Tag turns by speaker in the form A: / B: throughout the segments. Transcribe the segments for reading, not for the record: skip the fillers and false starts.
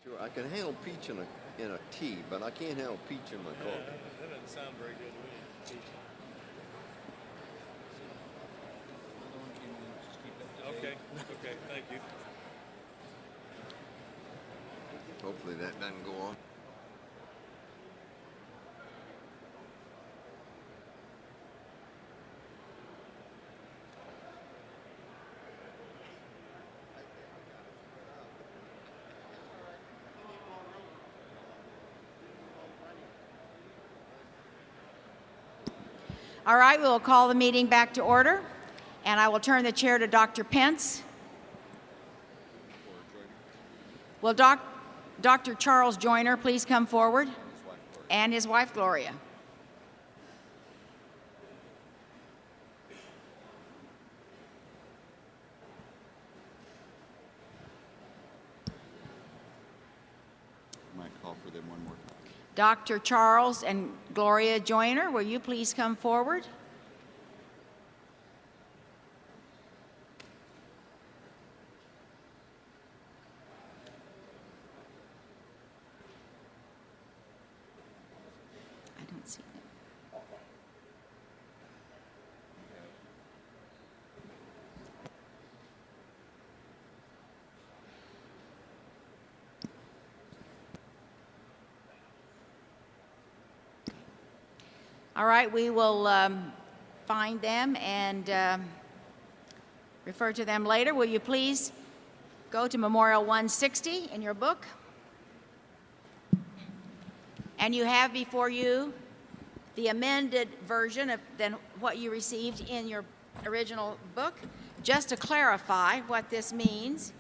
A: Sure, I can handle peach in a tea, but I can't handle peach in my
B: Yeah,
A: coffee.
B: that doesn't sound very good to me. Okay, okay, thank you.
A: Hopefully that doesn't go on.
C: All right, we will call the meeting back to order, and I will turn the chair to Dr. Pence. Will Dr. Charles Joyner please come forward? And his wife, Gloria.
D: Might call for them one more time.
C: Dr. Charles and Gloria Joyner, will you please come forward? I don't see them. All right, we will find them and refer to them later. Will you please go to Memorial 160 in your book? And you have before you the amended version of than what you received in your original book. Just to clarify what this means,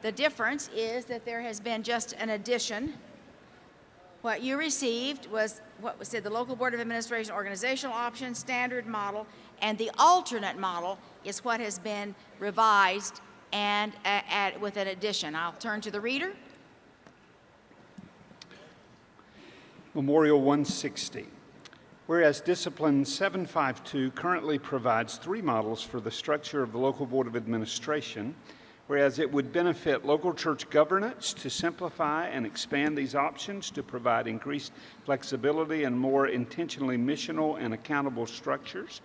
C: the difference is that there has been just an addition. What you received was what was said the Local Board of Administration organizational option, standard model, and the alternate model is what has been revised and with an addition. I'll turn to the reader.
E: Memorial 160. Whereas Discipline 752 currently provides 3 models for the structure of the Local Board of Administration, whereas it would benefit local church governance to simplify and expand these options to provide increased flexibility and more intentionally missional and accountable structures,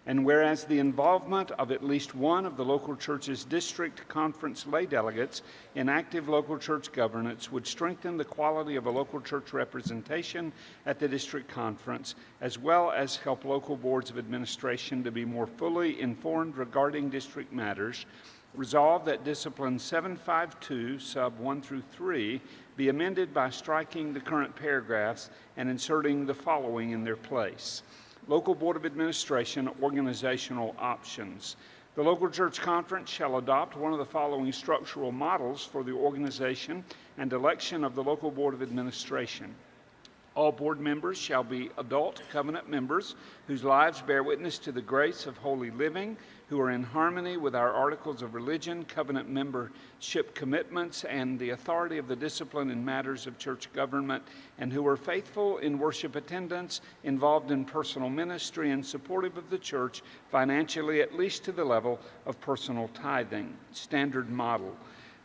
E: and whereas the involvement of at least one of the local church's district conference lay delegates in active local church governance would strengthen the quality of a local church representation at the district conference, as well as help local boards of administration to be more fully informed regarding district matters. Resolved that Discipline 752, sub 1 through 3, be amended by striking the current paragraphs and inserting the following in their place. Local Board of Administration organizational options. The local church conference shall adopt one of the following structural models for the organization and election of the local Board of Administration. All board members shall be adult covenant members whose lives bear witness to the grace of holy living, who are in harmony with our articles of religion, covenant membership commitments, and the authority of the discipline in matters of church government, and who are faithful in worship attendance, involved in personal ministry, and supportive of the church financially, at least to the level of personal tithing. Standard model.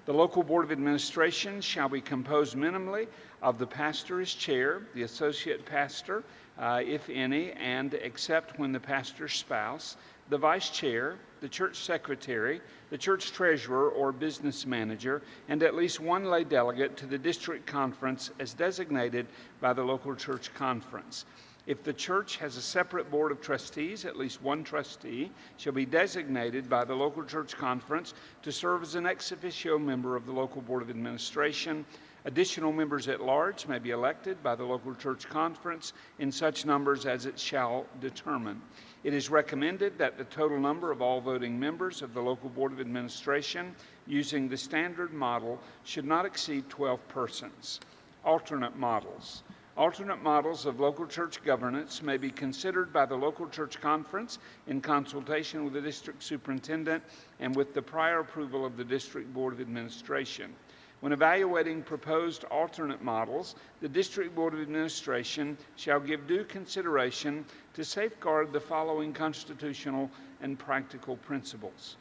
E: The local Board of Administration shall be composed minimally of the pastor as chair, the associate pastor, if any, and except when the pastor's spouse, the vice chair, the church secretary, the church treasurer or business manager, and at least one lay delegate to the district conference as designated by the local church conference. If the church has a separate board of trustees, at least one trustee shall be designated by the local church conference to serve as an ex officio member of the local board of administration. Additional members at large may be elected by the local church conference in such numbers as it shall determine. It is recommended that the total number of all voting members of the local board of administration using the standard model should not exceed 12 persons. Alternate models. Alternate models of local church governance may be considered by the local church conference in consultation with the district superintendent and with the prior approval of the district board of administration. When evaluating proposed alternate models, the District Board of Administration shall give due consideration to safeguard the following constitutional and practical principles.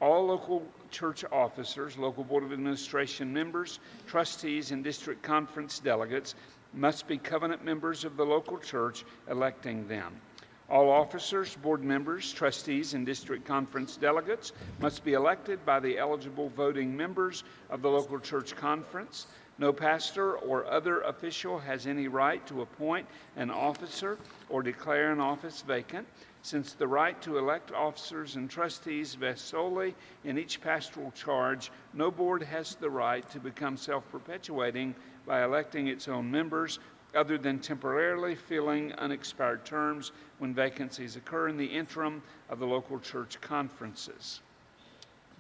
E: All local church officers, local board of administration members, trustees, and district conference delegates must be covenant members of the local church electing them. All officers, board members, trustees, and district conference delegates must be elected by the eligible voting members of the local church conference. No pastor or other official has any right to appoint an officer or declare an office vacant. Since the right to elect officers and trustees vests solely in each pastoral charge, no board has the right to become self-perpetuating by electing its own members other than temporarily filling unexpired terms when vacancies occur in the interim of the local church conferences.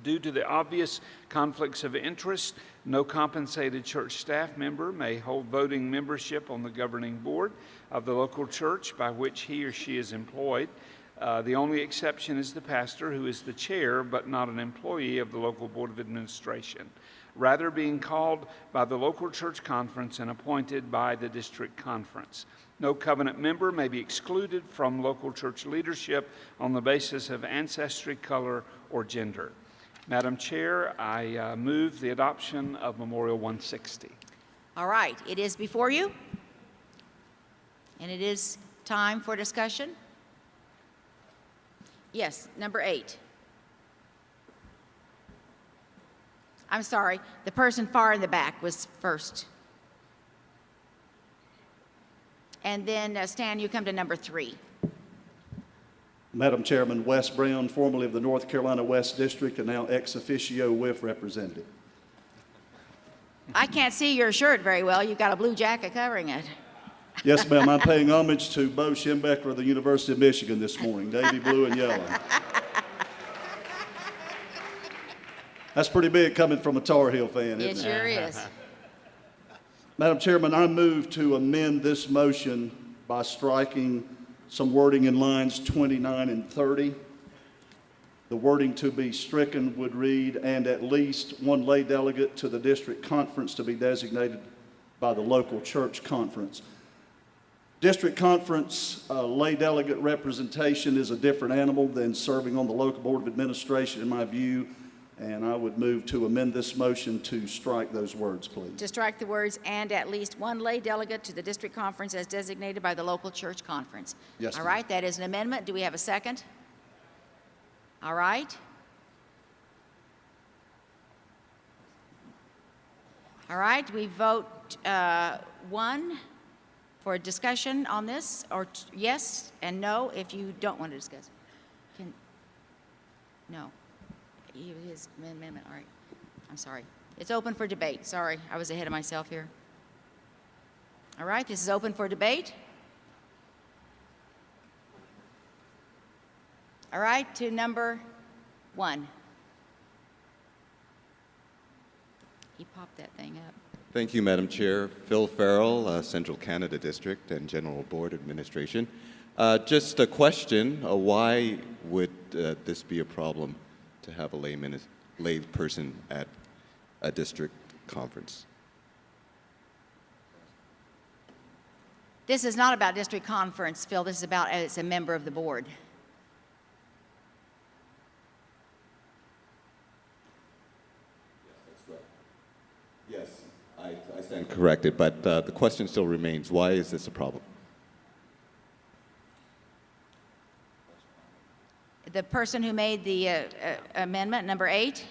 E: Due to the obvious conflicts of interest, no compensated church staff member may hold voting membership on the governing board of the local church by which he or she is employed. The only exception is the pastor, who is the chair but not an employee of the local board of administration, rather being called by the local church conference and appointed by the district conference. No covenant member may be excluded from local church leadership on the basis of ancestry, color, or gender. Madam Chair, I move the adoption of Memorial 160.
C: All right, it is before you, and it is time for discussion. Yes, number 8. I'm sorry, the person far in the back was first. And then, Stan, you come to number 3.
F: Madam Chairman, Wes Brown, formerly of the North Carolina West District and now ex officio WIF representative.
C: I can't see your shirt very well. You've got a blue jacket covering it.
F: Yes, ma'am, I'm paying homage to Bo Schembecker of the University of Michigan this morning, navy blue and yellow. That's pretty big coming from a Tar Heel fan,
C: It
F: isn't
C: sure is.
F: Madam Chairman, I move to amend this motion by striking some wording in lines 29 and 30. The wording to be stricken would read, "and at least one lay delegate to the district conference to be designated by the local church conference." District conference lay delegate representation is a different animal than serving on the local board of administration, in my view, and I would move to amend this motion to strike those words, please.
C: To strike the words, "and at least one lay delegate to the district conference as designated by the local church conference."
F: Yes,
C: All
F: ma'am.
C: right, that is an amendment. Do we have a second? All right. All right, we vote 1 for discussion on this, or yes and no if you don't want to discuss. No. His amendment, all right. I'm sorry. It's open for debate. Sorry, I was ahead of myself here. All right, this is open for debate. All right, to number 1. He popped that thing up.
G: Thank you, Madam Chair. Phil Farrell, Central Canada District and General Board Administration. Just a question, why would this be a problem to have a lay person at a district conference?
C: This is not about district conference, Phil. This is about as a member of the board.
G: Yes, I stand corrected, but the question still remains, why is this a problem?
C: The person who made the amendment, number 8.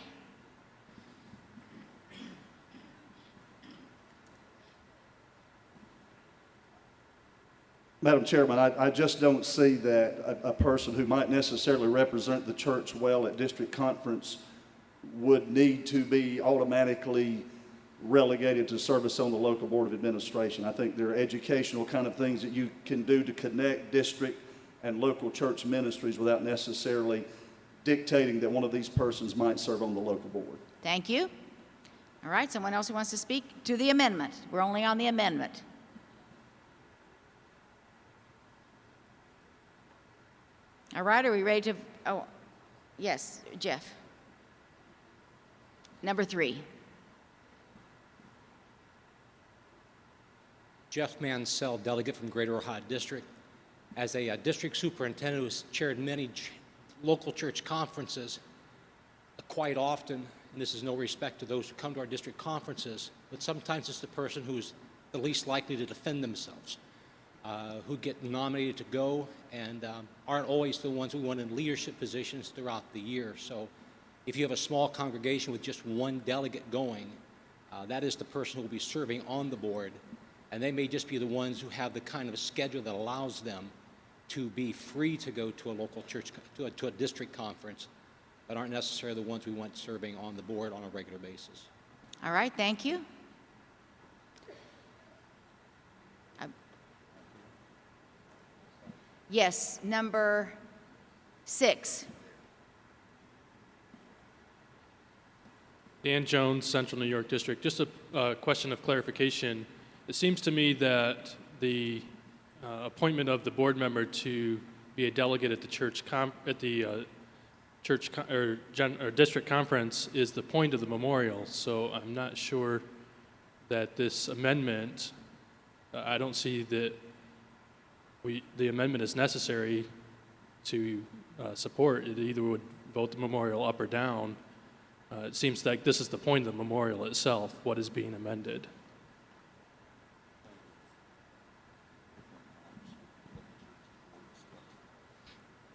F: Madam Chairman, I just don't see that a person who might necessarily represent the church well at district conference would need to be automatically relegated to service on the local board of administration. I think there are educational kind of things that you can do to connect district and local church ministries without necessarily dictating that one of these persons might serve on the local board.
C: Thank you. All right, someone else who wants to speak to the amendment? We're only on the amendment. All right, are we ready to, oh, yes, Jeff. Number 3.
H: Jeff Mansell, delegate from Greater Ohio District. As a district superintendent who's chaired many local church conferences, quite often, and this is no respect to those who come to our district conferences, but sometimes it's the person who's the least likely to defend themselves, who get nominated to go and aren't always the ones who want in leadership positions throughout the year. So if you have a small congregation with just one delegate going, that is the person who will be serving on the board, and they may just be the ones who have the kind of schedule that allows them to be free to go to a local church, to a district conference, but aren't necessarily the ones we want serving on the board on a regular basis.
C: All right, thank you. Yes, number 6.
I: Dan Jones, Central New York District. Just a question of clarification. It seems to me that the appointment of the board member to be a delegate at the district conference is the point of the memorial. So I'm not sure that this amendment, I don't see that the amendment is necessary to support. It either would vote the memorial up or down. It seems like this is the point of the memorial itself, what is being amended.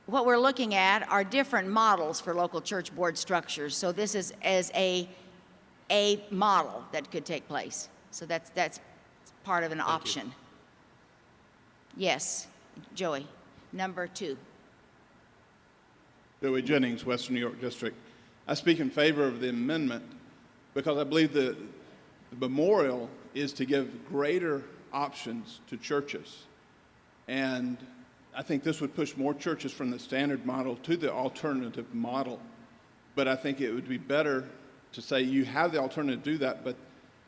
C: What we're looking at are different models for local church board structures. So this is as a model that could take place. So that's part of an option. Yes, Joey, number 2.
J: Joey Jennings, Western New York District. I speak in favor of the amendment because I believe the memorial is to give greater options to churches. And I think this would push more churches from the standard model to the alternative model. But I think it would be better to say you have the alternative to do that, but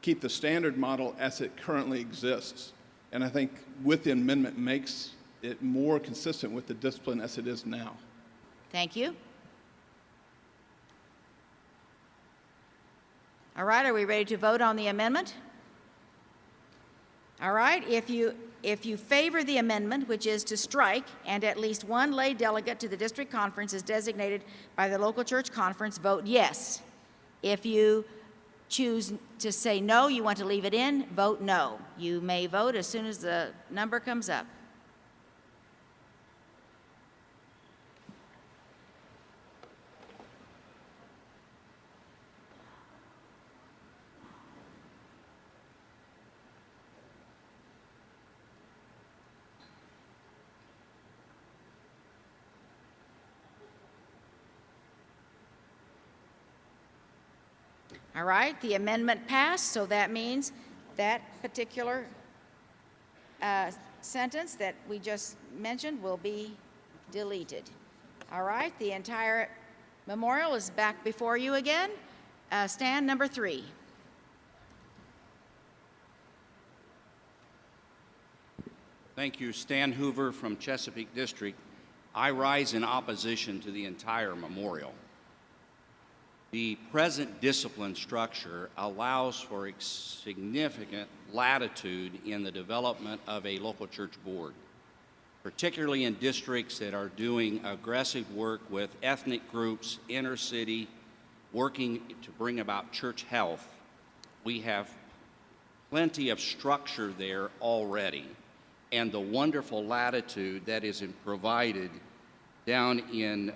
J: keep the standard model as it currently exists. And I think with the amendment makes it more consistent with the discipline as it is now.
C: Thank you. All right, are we ready to vote on the amendment? All right, if you favor the amendment, which is to strike, and at least one lay delegate to the district conference is designated by the local church conference, vote yes. If you choose to say no, you want to leave it in, vote no. You may vote as soon as the number comes up. All right, the amendment passed, so that means that particular sentence that we just mentioned will be deleted. All right, the entire memorial is back before you again. Stand number 3.
K: Thank you. Stan Hoover from Chesapeake District. I rise in opposition to the entire memorial. The present discipline structure allows for significant latitude in the development of a local church board, particularly in districts that are doing aggressive work with ethnic groups, inner city, working to bring about church health. We have plenty of structure there already, and the wonderful latitude that is provided down in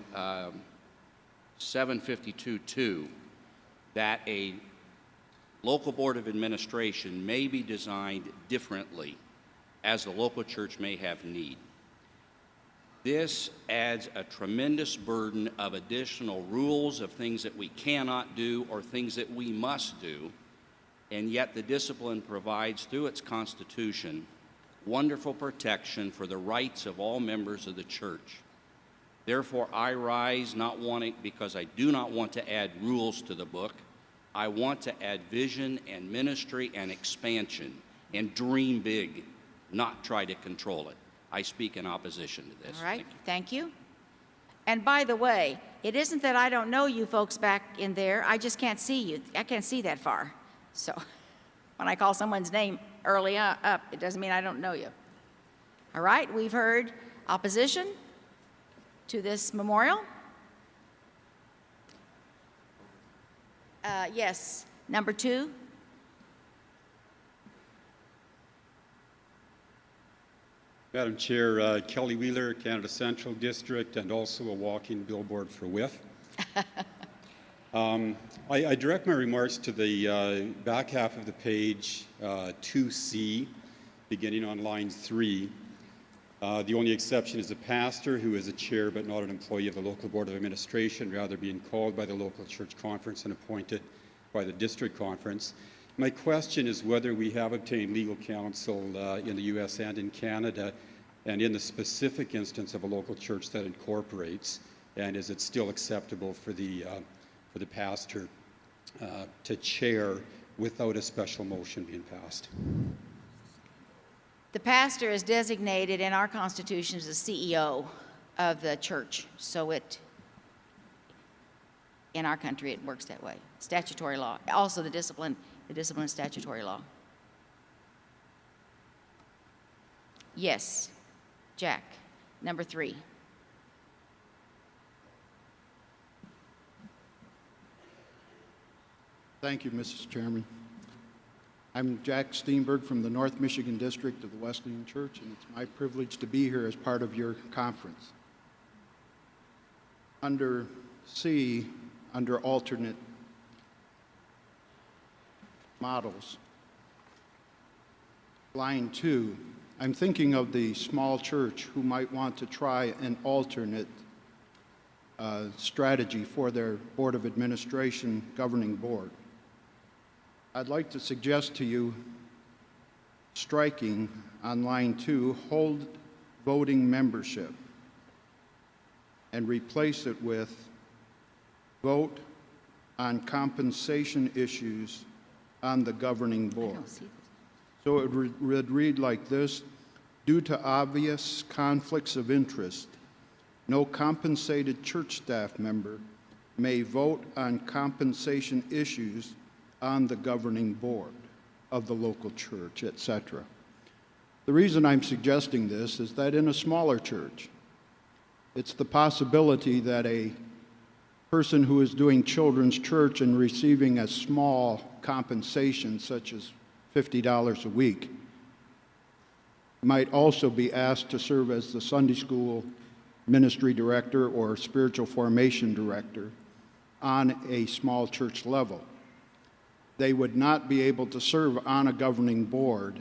K: 752.2, that a local board of administration may be designed differently as the local church may have need. This adds a tremendous burden of additional rules of things that we cannot do or things that we must do, and yet the discipline provides through its constitution wonderful protection for the rights of all members of the church. Therefore, I rise not wanting, because I do not want to add rules to the book. I want to add vision and ministry and expansion and dream big, not try to control it. I speak in opposition to this.
C: All right, thank you. And by the way, it isn't that I don't know you folks back in there. I just can't see you. I can't see that far. So when I call someone's name early up, it doesn't mean I don't know you. All right, we've heard opposition to this memorial. Yes. Number 2?
L: Madam Chair, Kelly Wheeler, Canada Central District, and also a walking billboard for WIF. I direct my remarks to the back half of the page, 2C, beginning on line 3. The only exception is a pastor who is a chair but not an employee of the local board of administration, rather being called by the local church conference and appointed by the district conference. My question is whether we have obtained legal counsel in the U.S. and in Canada, and in the specific instance of a local church that incorporates, and is it still acceptable for the pastor to chair without a special motion being passed?
C: The pastor is designated in our Constitution as the CEO of the church, so in our country it works that way. Statutory law, also the discipline statutory law. Yes, Jack, number 3.
M: Thank you, Mrs. Chairman. I'm Jack Steenberg from the North Michigan District of the Wesleyan Church, and it's my privilege to be here as part of your conference. Under C, under alternate models, line 2, I'm thinking of the small church who might want to try an alternate strategy for their Board of Administration governing board. I'd like to suggest to you striking on line 2, hold voting membership, and replace it with vote on compensation issues on the governing board. So it would read like this: due to obvious conflicts of interest, no compensated church staff member may vote on compensation issues on the governing board of the local church, etc. The reason I'm suggesting this is that in a smaller church, it's the possibility that a person who is doing children's church and receiving a small compensation, such as $50 a week, might also be asked to serve as the Sunday school ministry director or spiritual formation director on a small church level. They would not be able to serve on a governing board.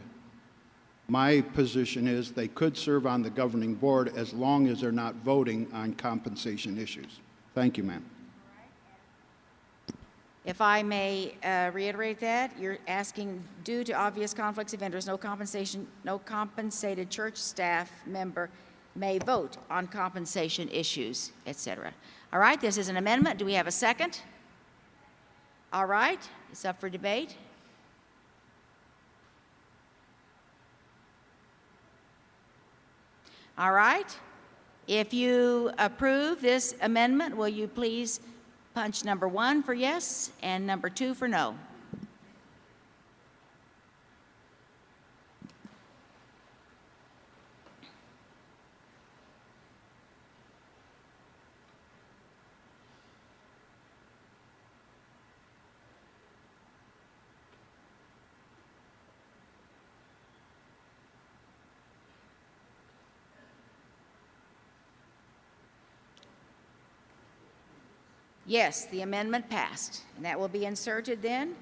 M: My position is they could serve on the governing board as long as they're not voting on compensation issues. Thank you, ma'am.
C: If I may reiterate that, you're asking, due to obvious conflicts of interest, no compensated church staff member may vote on compensation issues, etc. All right, this is an amendment. Do we have a second? All right, it's up for debate. All right, if you approve this amendment, will you please punch number 1 for yes and number 2 for no? Yes, the amendment passed, and that will be inserted then.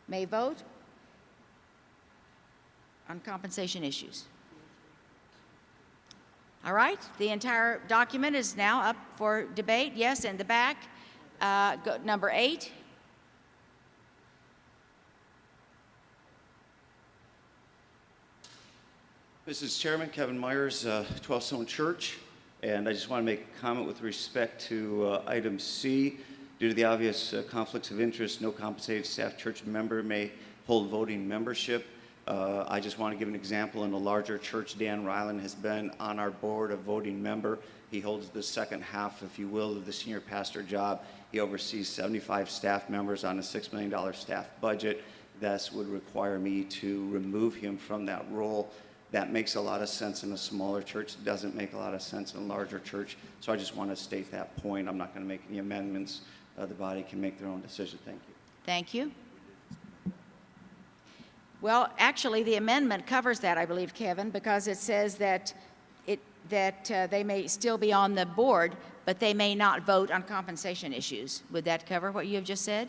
C: May vote on compensation issues. All right, the entire document is now up for debate. Yes, in the back, number 8.
N: Mrs. Chairman, Kevin Myers, 12 Stone Church. And I just want to make a comment with respect to item C. Due to the obvious conflicts of interest, no compensated staff church member may hold voting membership. I just want to give an example. In a larger church, Dan Ryland has been on our board, a voting member. He holds the second half, if you will, of the senior pastor job. He oversees 75 staff members on a $6 million staff budget. This would require me to remove him from that role. That makes a lot of sense in a smaller church. It doesn't make a lot of sense in a larger church. So I just want to state that point. I'm not going to make any amendments the body can make their own decision. Thank you.
C: Thank you. Well, actually, the amendment covers that, I believe, Kevin, because it says that they may still be on the board, but they may not vote on compensation issues. Would that cover what you have just said?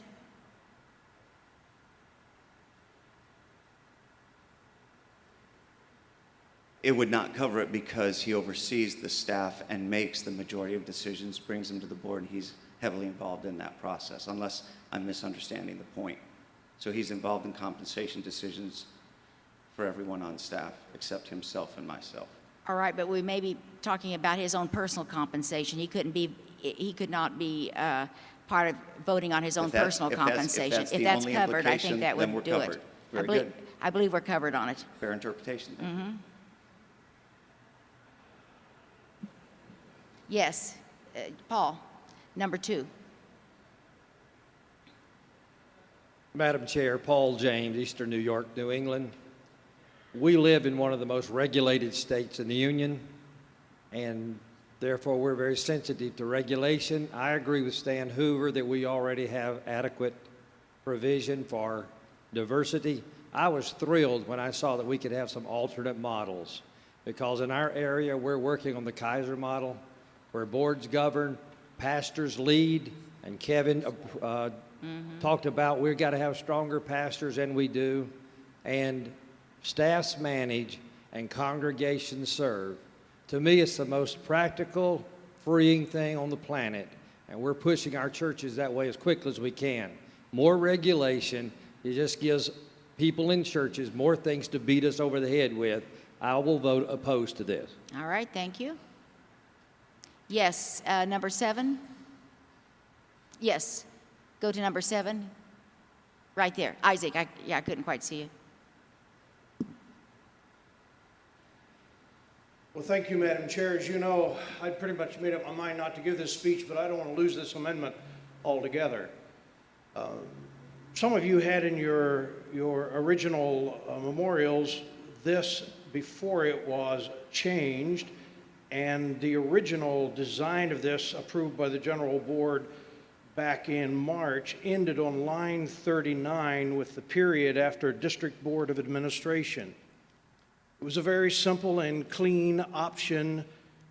N: It would not cover it because he oversees the staff and makes the majority of decisions, brings them to the board, and he's heavily involved in that process, unless I'm misunderstanding the point. So he's involved in compensation decisions for everyone on staff except himself and myself.
C: All right, but we may be talking about his own personal compensation. He could not be part of voting on his own personal compensation. If that's covered, I think that would do it.
N: Very good.
C: I believe we're covered on it.
N: Fair interpretation.
C: Mm-hmm. Yes, Paul, number 2.
O: Madam Chair, Paul James, Eastern New York, New England. We live in one of the most regulated states in the Union, and therefore we're very sensitive to regulation. I agree with Stan Hoover that we already have adequate provision for diversity. I was thrilled when I saw that we could have some alternate models, because in our area we're working on the Kaiser model, where boards govern, pastors lead, and Kevin talked about we've got to have stronger pastors, and we do, and staffs manage and congregations serve. To me, it's the most practical, freeing thing on the planet, and we're pushing our churches that way as quickly as we can. More regulation, it just gives people in churches more things to beat us over the head with. I will vote opposed to this.
C: All right, thank you. Yes, number 7. Yes, go to number 7. Right there. Isaac, I couldn't quite see you.
P: Well, thank you, Madam Chair. As you know, I'd pretty much made up my mind not to give this speech, but I don't want to lose this amendment altogether. Some of you had in your original memorials this before it was changed, and the original design of this, approved by the General Board back in March, ended on line 39 with the period after District Board of Administration. It was a very simple and clean option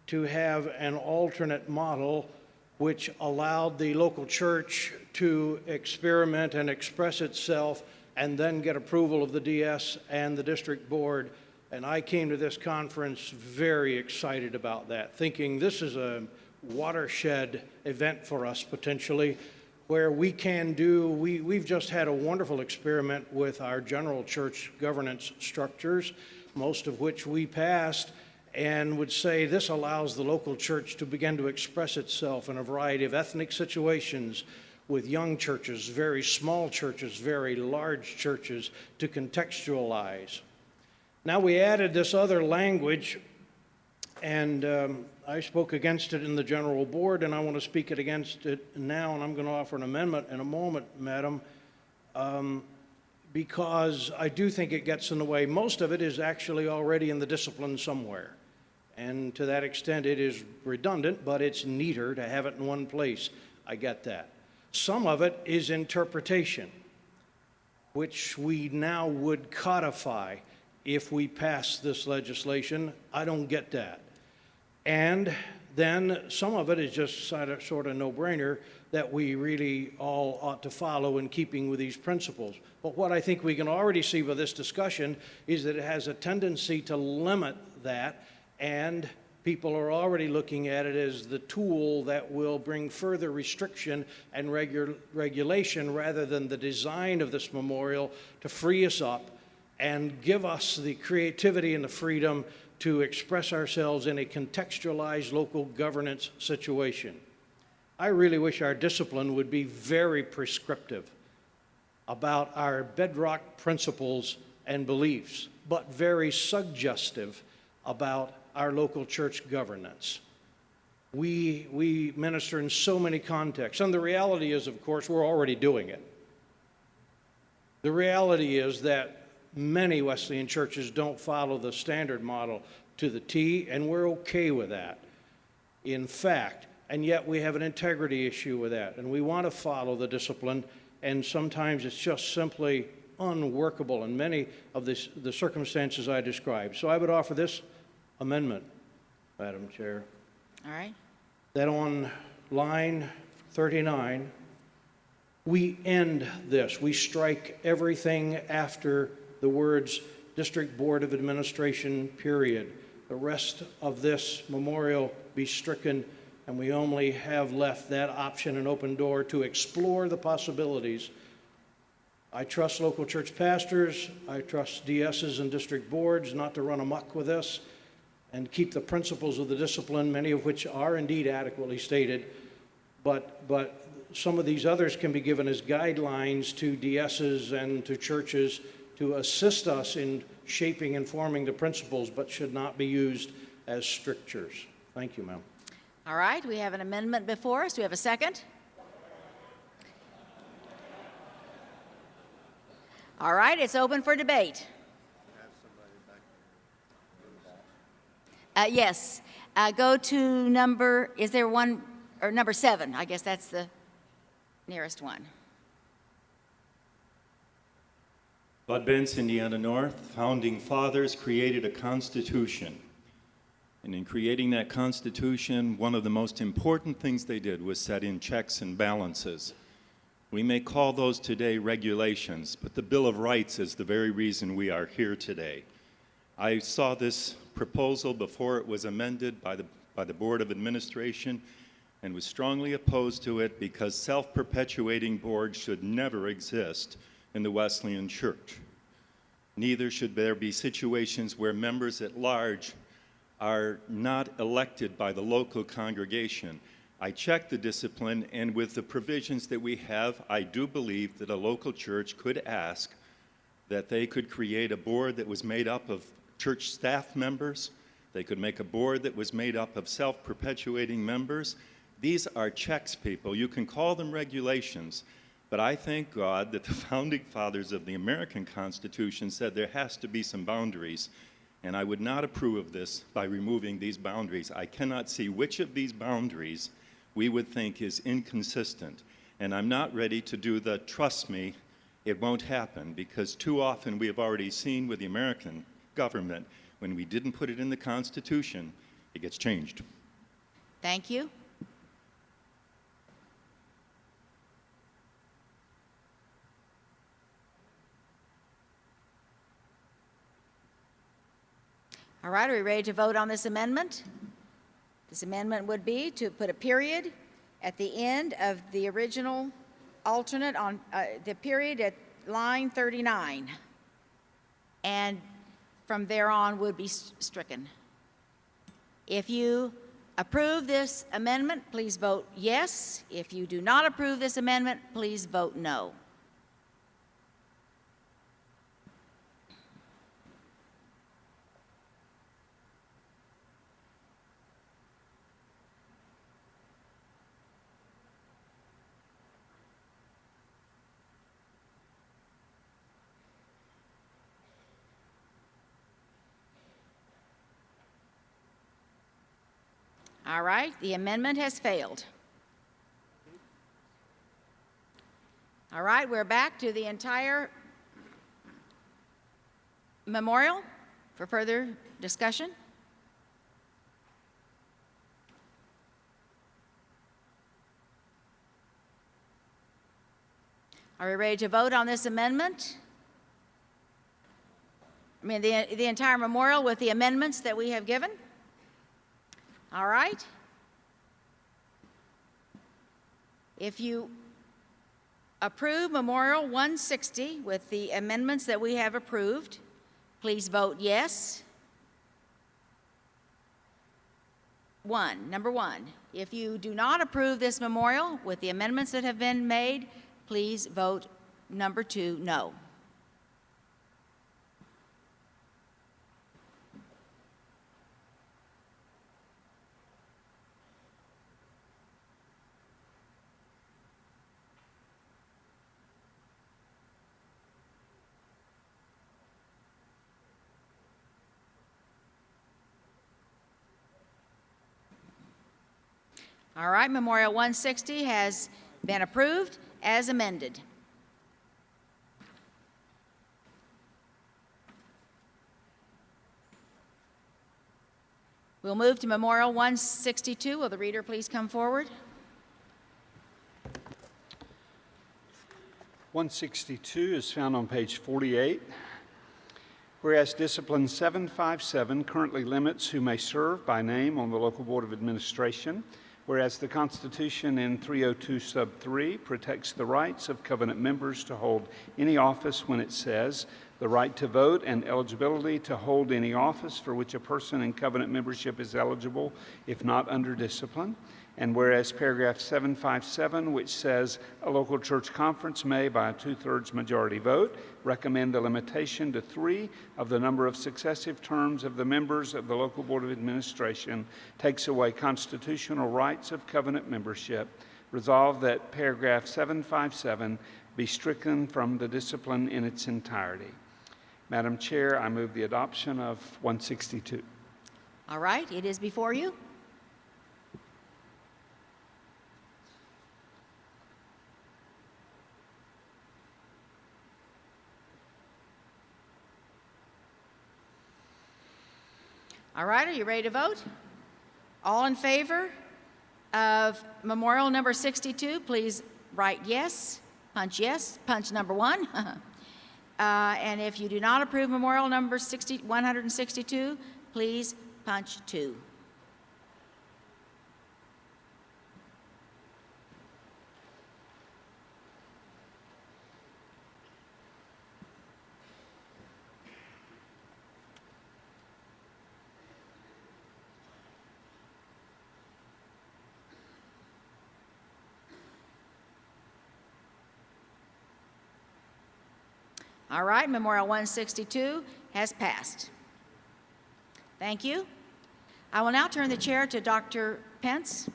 P: to have an alternate model which allowed the local church to experiment and express itself and then get approval of the DS and the district board. And I came to this conference very excited about that, thinking this is a watershed event for us potentially, where we can do, we've just had a wonderful experiment with our general church governance structures, most of which we passed, and would say this allows the local church to begin to express itself in a variety of ethnic situations, with young churches, very small churches, very large churches, to contextualize. Now we added this other language, and I spoke against it in the general board, and I want to speak against it now, and I'm going to offer an amendment in a moment, Madam, because I do think it gets in the way. Most of it is actually already in the discipline somewhere, and to that extent it is redundant, but it's neater to have it in one place. I get that. Some of it is interpretation, which we now would codify if we pass this legislation. I don't get that. And then some of it is just sort of no-brainer that we really all ought to follow in keeping with these principles. But what I think we can already see by this discussion is that it has a tendency to limit that, and people are already looking at it as the tool that will bring further restriction and regulation rather than the design of this memorial to free us up and give us the creativity and the freedom to express ourselves in a contextualized local governance situation. I really wish our discipline would be very prescriptive about our bedrock principles and beliefs, but very suggestive about our local church governance. We minister in so many contexts, and the reality is, of course, we're already doing it. The reality is that many Wesleyan churches don't follow the standard model to the T, and we're okay with that. In fact, and yet we have an integrity issue with that, and we want to follow the discipline, and sometimes it's just simply unworkable in many of the circumstances I described. So I would offer this amendment, Madam Chair,
C: All right.
P: that on line 39, we end this. We strike everything after the words District Board of Administration, period. The rest of this memorial be stricken, and we only have left that option an open door to explore the possibilities. I trust local church pastors, I trust DSs and district boards not to run amok with this and keep the principles of the discipline, many of which are indeed adequately stated, but some of these others can be given as guidelines to DSs and to churches to assist us in shaping and forming the principles, but should not be used as strictures. Thank you, ma'am.
C: All right, we have an amendment before us. Do we have a second? All right, it's open for debate. Yes, go to number, is there one, or number 7? I guess that's the nearest one.
Q: Bud Bence, Indiana North, founding fathers created a constitution. And in creating that constitution, one of the most important things they did was set in checks and balances. We may call those today regulations, but the Bill of Rights is the very reason we are here today. I saw this proposal before it was amended by the Board of Administration and was strongly opposed to it because self-perpetuating boards should never exist in the Wesleyan Church. Neither should there be situations where members at large are not elected by the local congregation. I checked the discipline, and with the provisions that we have, I do believe that a local church could ask that they could create a board that was made up of church staff members. They could make a board that was made up of self-perpetuating members. These are checks, people. You can call them regulations, but I thank God that the founding fathers of the American Constitution said there has to be some boundaries, and I would not approve of this by removing these boundaries. I cannot see which of these boundaries we would think is inconsistent, and I'm not ready to do the trust me, it won't happen, because too often we have already seen with the American government, when we didn't put it in the Constitution, it gets changed.
C: Thank you. All right, are we ready to vote on this amendment? This amendment would be to put a period at the end of the original alternate on the period at line 39. And from there on would be stricken. If you approve this amendment, please vote yes. If you do not approve this amendment, please vote no. All right, the amendment has failed. All right, we're back to the entire memorial for further discussion. Are we ready to vote on this amendment? I mean, the entire memorial with the amendments that we have given? All right. If you approve Memorial 160 with the amendments that we have approved, please vote yes. Number one. If you do not approve this memorial with the amendments that have been made, please vote number 2, no. All right, Memorial 160 has been approved as amended. We'll move to Memorial 162. Will the reader please come forward?
E: 162 is found on page 48. Whereas Discipline 757 currently limits who may serve by name on the local board of administration, whereas the Constitution in 302 sub 3 protects the rights of covenant members to hold any office when it says the right to vote and eligibility to hold any office for which a person in covenant membership is eligible if not under discipline. And whereas paragraph 757, which says a local church conference may, by a 2/3 majority vote, recommend a limitation to 3 of the number of successive terms of the members of the local board of administration, takes away constitutional rights of covenant membership, resolve that paragraph 757 be stricken from the discipline in its entirety. Madam Chair, I move the adoption of 162.
C: All right, it is before you. All right, are you ready to vote? All in favor of memorial number 62, please write yes, punch number 1. And if you do not approve memorial number 162, please punch 2. All right, Memorial 162 has passed. Thank you. I will now turn the chair to Dr. Pence.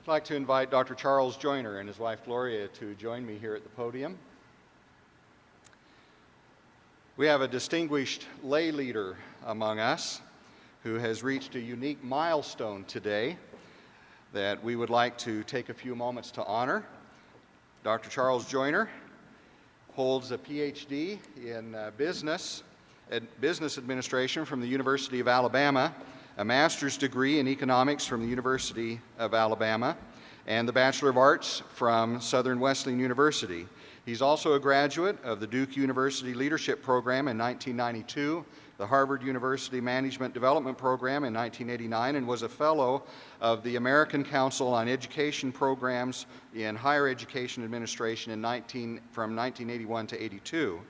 D: I'd like to invite Dr. Charles Joyner and his wife Gloria to join me here at the podium. We have a distinguished lay leader among us who has reached a unique milestone today that we would like to take a few moments to honor. Dr. Charles Joyner holds a PhD in business administration from the University of Alabama, a master's degree in economics from the University of Alabama, and the Bachelor of Arts from Southern Wesleyan University. He's also a graduate of the Duke University Leadership Program in 1992, the Harvard University Management Development Program in 1989, and was a fellow of the American Council on Education Programs in Higher Education Administration from 1981 to 82.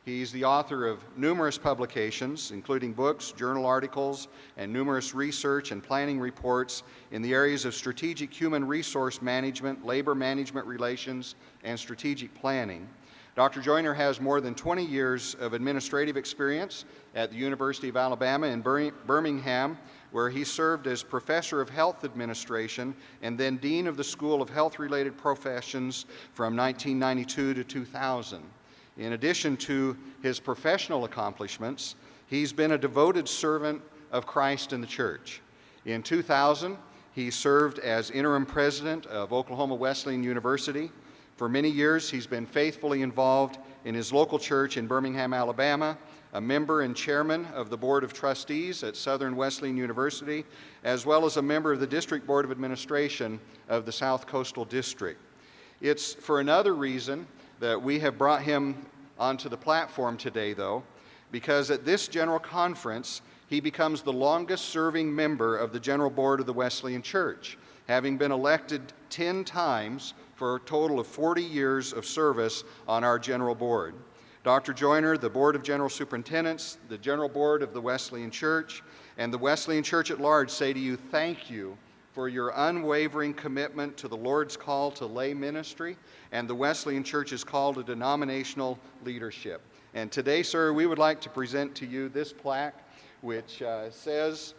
D: He's the author of numerous publications, including books, journal articles, and numerous research and planning reports in the areas of strategic human resource management, labor management relations, and strategic planning. Dr. Joyner has more than 20 years of administrative experience at the University of Alabama in Birmingham, where he served as Professor of Health Administration and then Dean of the School of Health-Related Professions from 1992 to 2000. In addition to his professional accomplishments, he's been a devoted servant of Christ in the church. In 2000, he served as interim president of Oklahoma Wesleyan University. For many years, he's been faithfully involved in his local church in Birmingham, Alabama, a member and chairman of the Board of Trustees at Southern Wesleyan University, as well as a member of the District Board of Administration of the South Coastal District. It's for another reason that we have brought him onto the platform today, though, because at this General Conference, he becomes the longest-serving member of the General Board of the Wesleyan Church, having been elected 10 times for a total of 40 years of service on our General Board. Dr. Joyner, the Board of General Superintendents, the General Board of the Wesleyan Church, and the Wesleyan Church at large say to you, thank you for your unwavering commitment to the Lord's call to lay ministry and the Wesleyan Church's call to denominational leadership. And today, sir, we would like to present to you this plaque, which says,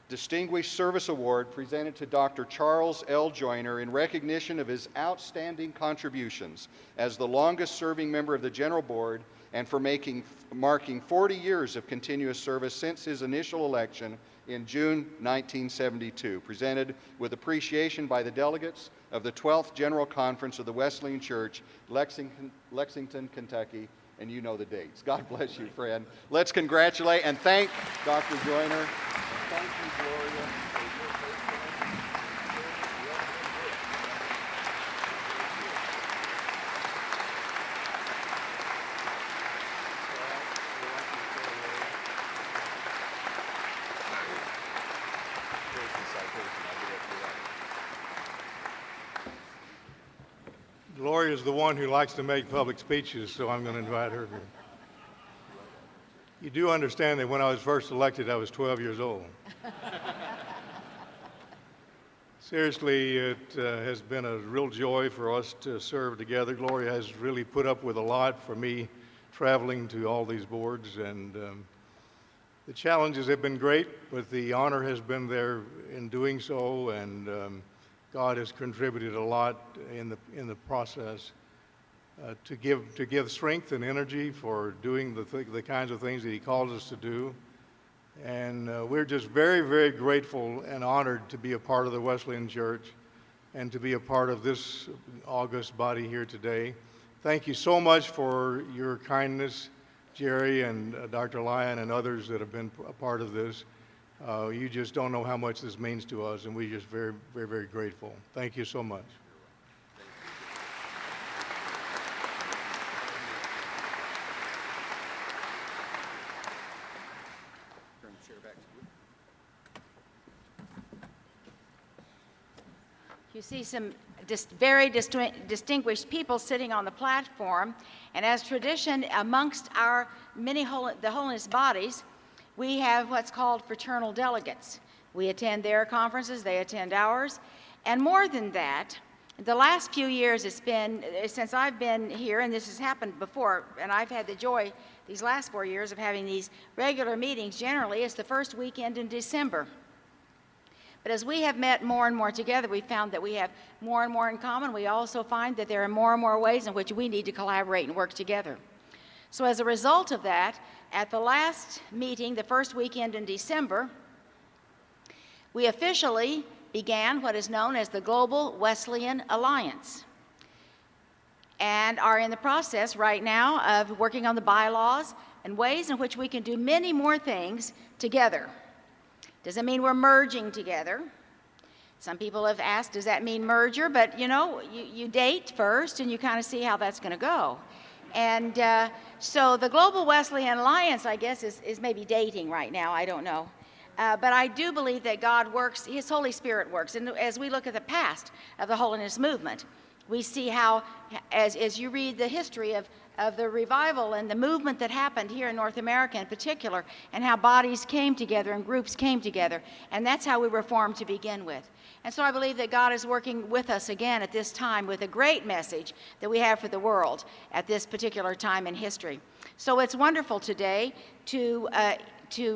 D: Distinguished Service Award presented to Dr. Charles L. Joyner in recognition of his outstanding contributions as the longest-serving member of the General Board and for marking 40 years of continuous service since his initial election in June 1972, presented with appreciation by the delegates of the 12th General Conference of the Wesleyan Church, Lexington, Kentucky, and you know the dates. God bless you, friend. Let's congratulate and thank Dr. Joyner. And thank you, Gloria.
B: Gloria is the one who likes to make public speeches, so I'm going to invite her here. You do understand that when I was first elected, I was 12 years old. Seriously, it has been a real joy for us to serve together. Gloria has really put up with a lot for me traveling to all these boards, and the challenges have been great, but the honor has been there in doing so, and God has contributed a lot in the process to give strength and energy for doing the kinds of things that He calls us to do. And we're just very, very grateful and honored to be a part of the Wesleyan Church and to be a part of this august body here today. Thank you so much for your kindness, Jerry and Dr. Lyon and others that have been a part of this. You just don't know how much this means to us, and we're just very, very, very grateful. Thank you so much.
C: You see some very distinguished people sitting on the platform, and as tradition amongst our the holiness bodies, we have what's called fraternal delegates. We attend their conferences, they attend ours, and more than that, the last few years it's been, since I've been here, and this has happened before, and I've had the joy these last 4 years of having these regular meetings. Generally, it's the first weekend in December. But as we have met more and more together, we found that we have more and more in common. We also find that there are more and more ways in which we need to collaborate and work together. So as a result of that, at the last meeting, the first weekend in December, we officially began what is known as the Global Wesleyan Alliance, and are in the process right now of working on the bylaws and ways in which we can do many more things together. Doesn't mean we're merging together. Some people have asked, does that mean merger? But you know, you date first and you kind of see how that's going to go. And so the Global Wesleyan Alliance, I guess, is maybe dating right now. I don't know. But I do believe that God works, His Holy Spirit works. And as we look at the past of the holiness movement, we see how, as you read the history of the revival and the movement that happened here in North America in particular, and how bodies came together and groups came together. And that's how we were formed to begin with. And so I believe that God is working with us again at this time with a great message that we have for the world at this particular time in history. So it's wonderful today to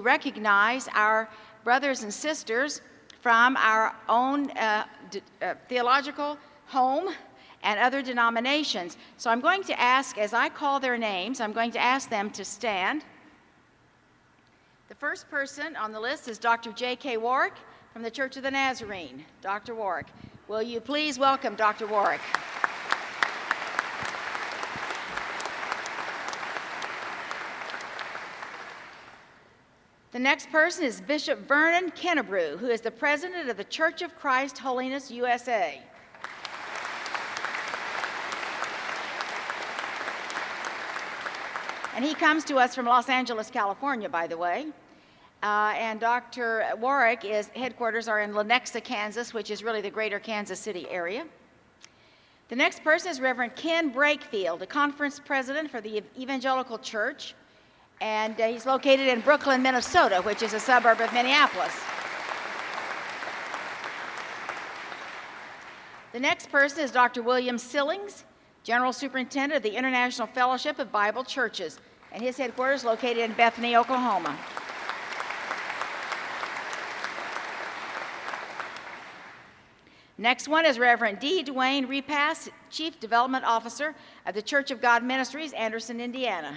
C: recognize our brothers and sisters from our own theological home and other denominations. So I'm going to ask, as I call their names, I'm going to ask them to stand. The first person on the list is Dr. J.K. Warwick from the Church of the Nazarene. Dr. Warwick, will you please welcome Dr. Warwick? The next person is Bishop Vernon Kennebrew, who is the president of the Church of Christ Holiness USA. And he comes to us from Los Angeles, California, by the way. And Dr. Warwick, headquarters are in Lenexa, Kansas, which is really the greater Kansas City area. The next person is Reverend Ken Brakefield, a conference president for the Evangelical Church. And he's located in Brooklyn, Minnesota, which is a suburb of Minneapolis. The next person is Dr. William Sillings, General Superintendent of the International Fellowship of Bible Churches, and his headquarters located in Bethany, Oklahoma. Next one is Reverend D. Dwayne Repass, Chief Development Officer of the Church of God Ministries, Anderson, Indiana.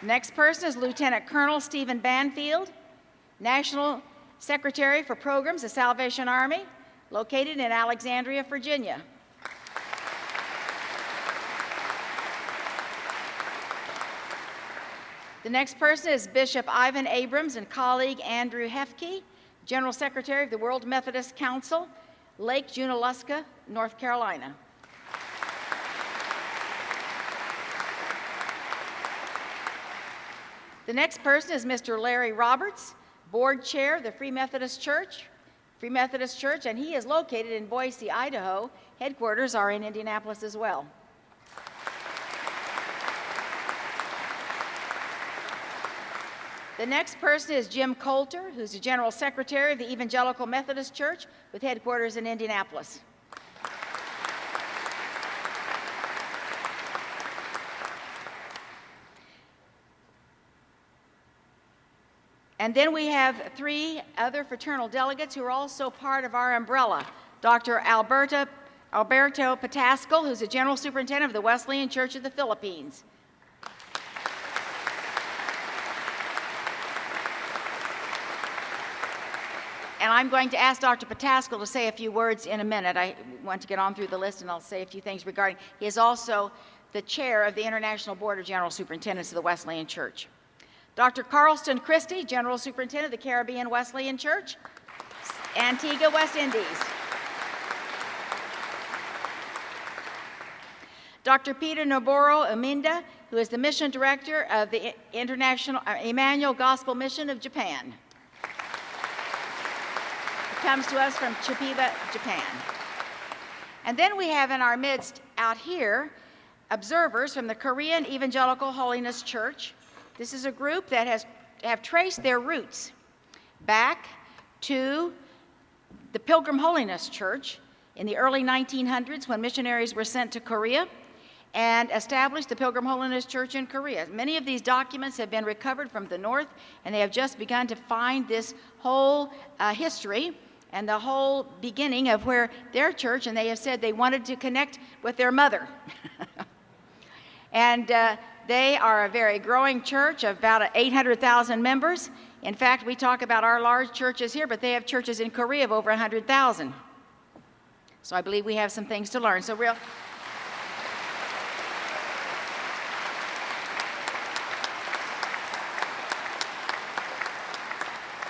C: Next person is Lieutenant Colonel Stephen Banfield, National Secretary for Programs, the Salvation Army, located in Alexandria, Virginia. The next person is Bishop Ivan Abrams and colleague Andrew Hefke, General Secretary of the World Methodist Council, Lake Junaluska, North Carolina. The next person is Mr. Larry Roberts, Board Chair of the Free Methodist Church, and he is located in Boise, Idaho. Headquarters are in Indianapolis as well. The next person is Jim Coulter, who's the General Secretary of the Evangelical Methodist Church with headquarters in Indianapolis. And then we have 3 other fraternal delegates who are also part of our umbrella. Dr. Alberto Patascal, who's the General Superintendent of the Wesleyan Church of the Philippines. And I'm going to ask Dr. Patascal to say a few words in a minute. I want to get on through the list, and I'll say a few things regarding. He is also the chair of the International Board of General Superintendents of the Wesleyan Church. Dr. Carlston Christie, General Superintendent of the Caribbean Wesleyan Church, Antigua, West Indies. Dr. Peter Noboru Uminda, who is the Mission Director of the International Emmanuel Gospel Mission of Japan. He comes to us from Chipiba, Japan. And then we have in our midst out here observers from the Korean Evangelical Holiness Church. This is a group that have traced their roots back to the Pilgrim Holiness Church in the early 1900s when missionaries were sent to Korea and established the Pilgrim Holiness Church in Korea. Many of these documents have been recovered from the north, and they have just begun to find this whole history and the whole beginning of where their church, and they have said they wanted to connect with their mother. And they are a very growing church of about 800,000 members. In fact, we talk about our large churches here, but they have churches in Korea of over 100,000. So I believe we have some things to learn. So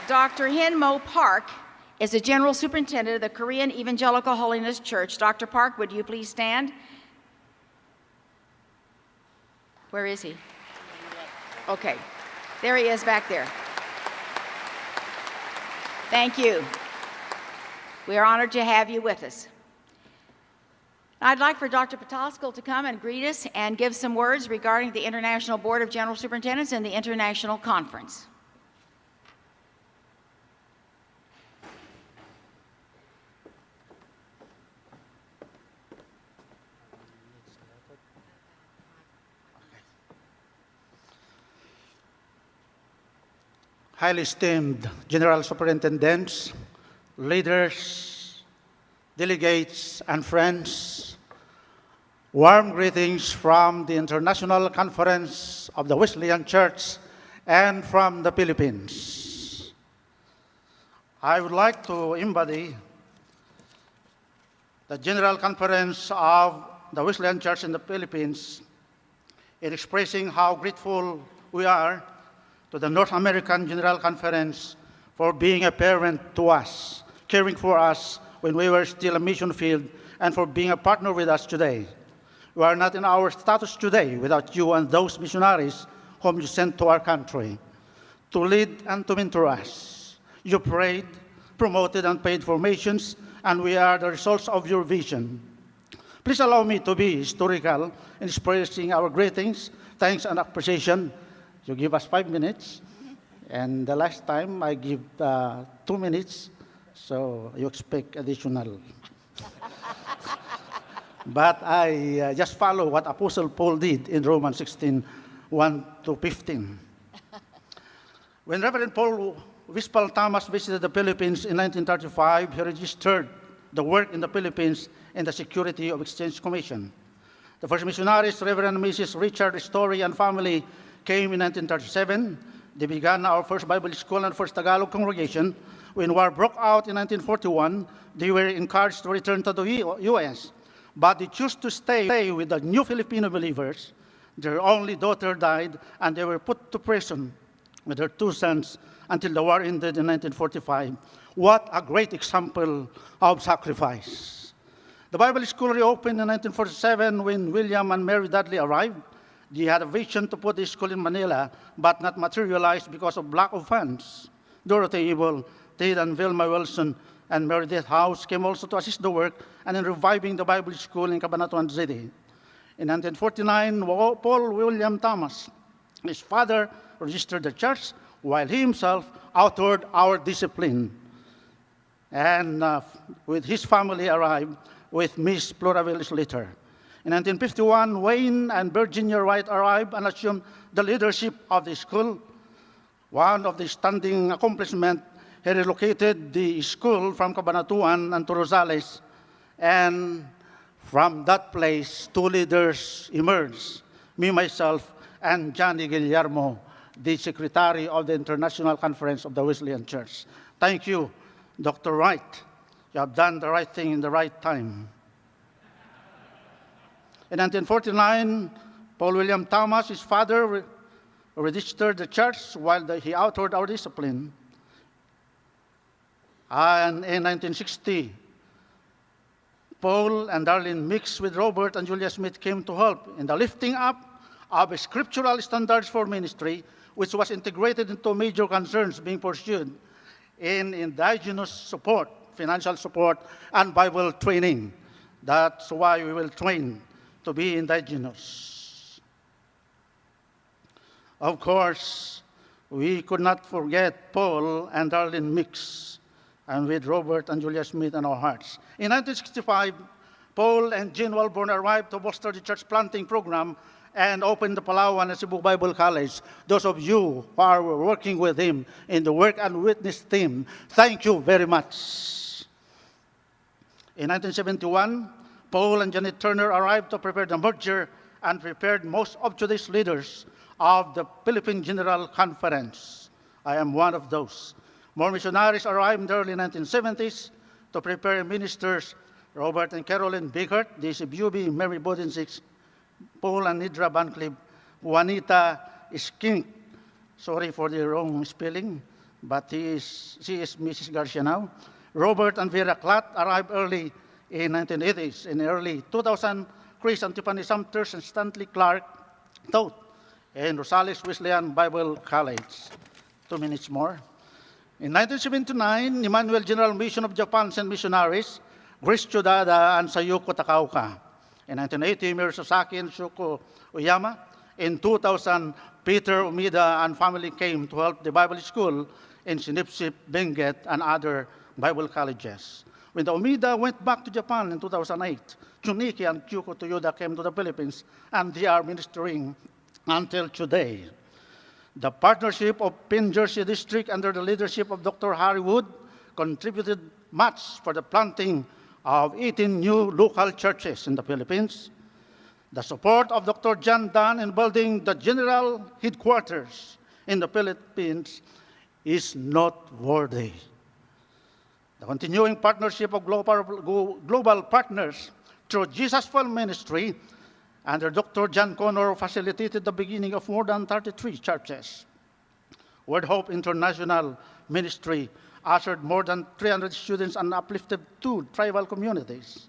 C: Dr. Hin Mo Park is the General Superintendent of the Korean Evangelical Holiness Church. Dr. Park, would you please stand? Where is he? Okay, there he is back there. Thank you. We are honored to have you with us. I'd like for Dr. Patascal to come and greet us and give some words regarding the International Board of General Superintendents and the International Conference.
R: Highly esteemed General Superintendents, leaders, delegates, and friends, warm greetings from the International Conference of the Wesleyan Church and from the Philippines. I would like to embody the General Conference of the Wesleyan Church in the Philippines in expressing how grateful we are to the North American General Conference for being a parent to us, caring for us when we were still a mission field, and for being a partner with us today. We are not in our status today without you and those missionaries whom you sent to our country to lead and to mentor us. You prayed, promoted, and paid for missions, and we are the results of your vision. Please allow me to be historical in expressing our greetings, thanks, and appreciation. You give us 5 minutes, and the last time I give 2 minutes, so you expect additional. But I just follow what Apostle Paul did in Romans 16, 1-15. When Reverend Paul Wispal Thomas visited the Philippines in 1935, he registered the work in the Philippines in the Security of Exchange Commission. The first missionaries, Reverend and Mrs. Richard Story and family, came in 1937. They began our first Bible school and first Tagalog congregation. When war broke out in 1941, they were encouraged to return to the U.S., but they chose to stay with the new Filipino believers. Their only daughter died, and they were put to prison with their two sons until the war ended in 1945. What a great example of sacrifice. The Bible school reopened in 1947 when William and Mary Dudley arrived. They had a vision to put the school in Manila, but not materialized because of lack of funds. Dorothy Abel, Ted and Vilma Wilson, and Meredith House came also to assist the work and in reviving the Bible school in Cabanatuan City. In 1949, Paul William Thomas, his father, registered the church, while he himself authored our discipline. And with his family arrived with Miss Floraville's letter. In 1951, Wayne and Virginia Wright arrived and assumed the leadership of the school. One of the standing accomplishments, he relocated the school from Cabanatuan and to Rosales, and from that place, two leaders emerged, me, myself, and Johnny Guillermo, the secretary of the International Conference of the Wesleyan Church. Thank you, Dr. Wright. You have done the right thing in the right time. In 1949, Paul William Thomas, his father, registered the church while he authored our discipline. And in 1960, Paul and Darlene mixed with Robert and Julia Smith came to help in the lifting up of scriptural standards for ministry, which was integrated into major concerns being pursued in indigenous support, financial support, and Bible training. That's why we will train to be indigenous. Of course, we could not forget Paul and Darlene Mix, and with Robert and Julia Smith in our hearts. In 1965, Paul and Jean Walborn arrived to bolster the church planting program and opened the Palawan and Cebu Bible College. Those of you who are working with him in the Work and Witness team, thank you very much. In 1971, Paul and Janet Turner arrived to prepare the merger and prepared most of today's leaders of the Philippine General Conference. I am one of those. More missionaries arrived in the early 1970s to prepare ministers, Robert and Carolyn Bickert, Daisy Buby, Mary Bodensix, Paul and Nidra Bancliffe, Juanita Skink, sorry for the wrong spelling, but she is Mrs. Garcia now. Robert and Vera Klatt arrived early in 1980s. In early 2000, Chris and Tiffany Sumters and Stanley Clark taught in Rosales Wesleyan Bible College. 2 minutes more. In 1979, Emmanuel General Mission of Japan sent missionaries, Grace Chodada and Sayoko Takauka. In 1980, Mayor Sasaki and Shuko Oyama. In 2000, Peter Umida and family came to help the Bible school in Sinipsip, Benguet, and other Bible colleges. When the Umida went back to Japan in 2008, Chuniki and Kyuko Toyoda came to the Philippines, and they are ministering until today. The partnership of Penn Jersey District under the leadership of Dr. Harry Wood contributed much for the planting of 18 new local churches in the Philippines. The support of Dr. John Dunn in building the general headquarters in the Philippines is noteworthy. The continuing partnership of global partners through Jesus Full Ministry under Dr. John Connor facilitated the beginning of more than 33 churches. Word Hope International Ministry ushered more than 300 students and uplifted 2 tribal communities.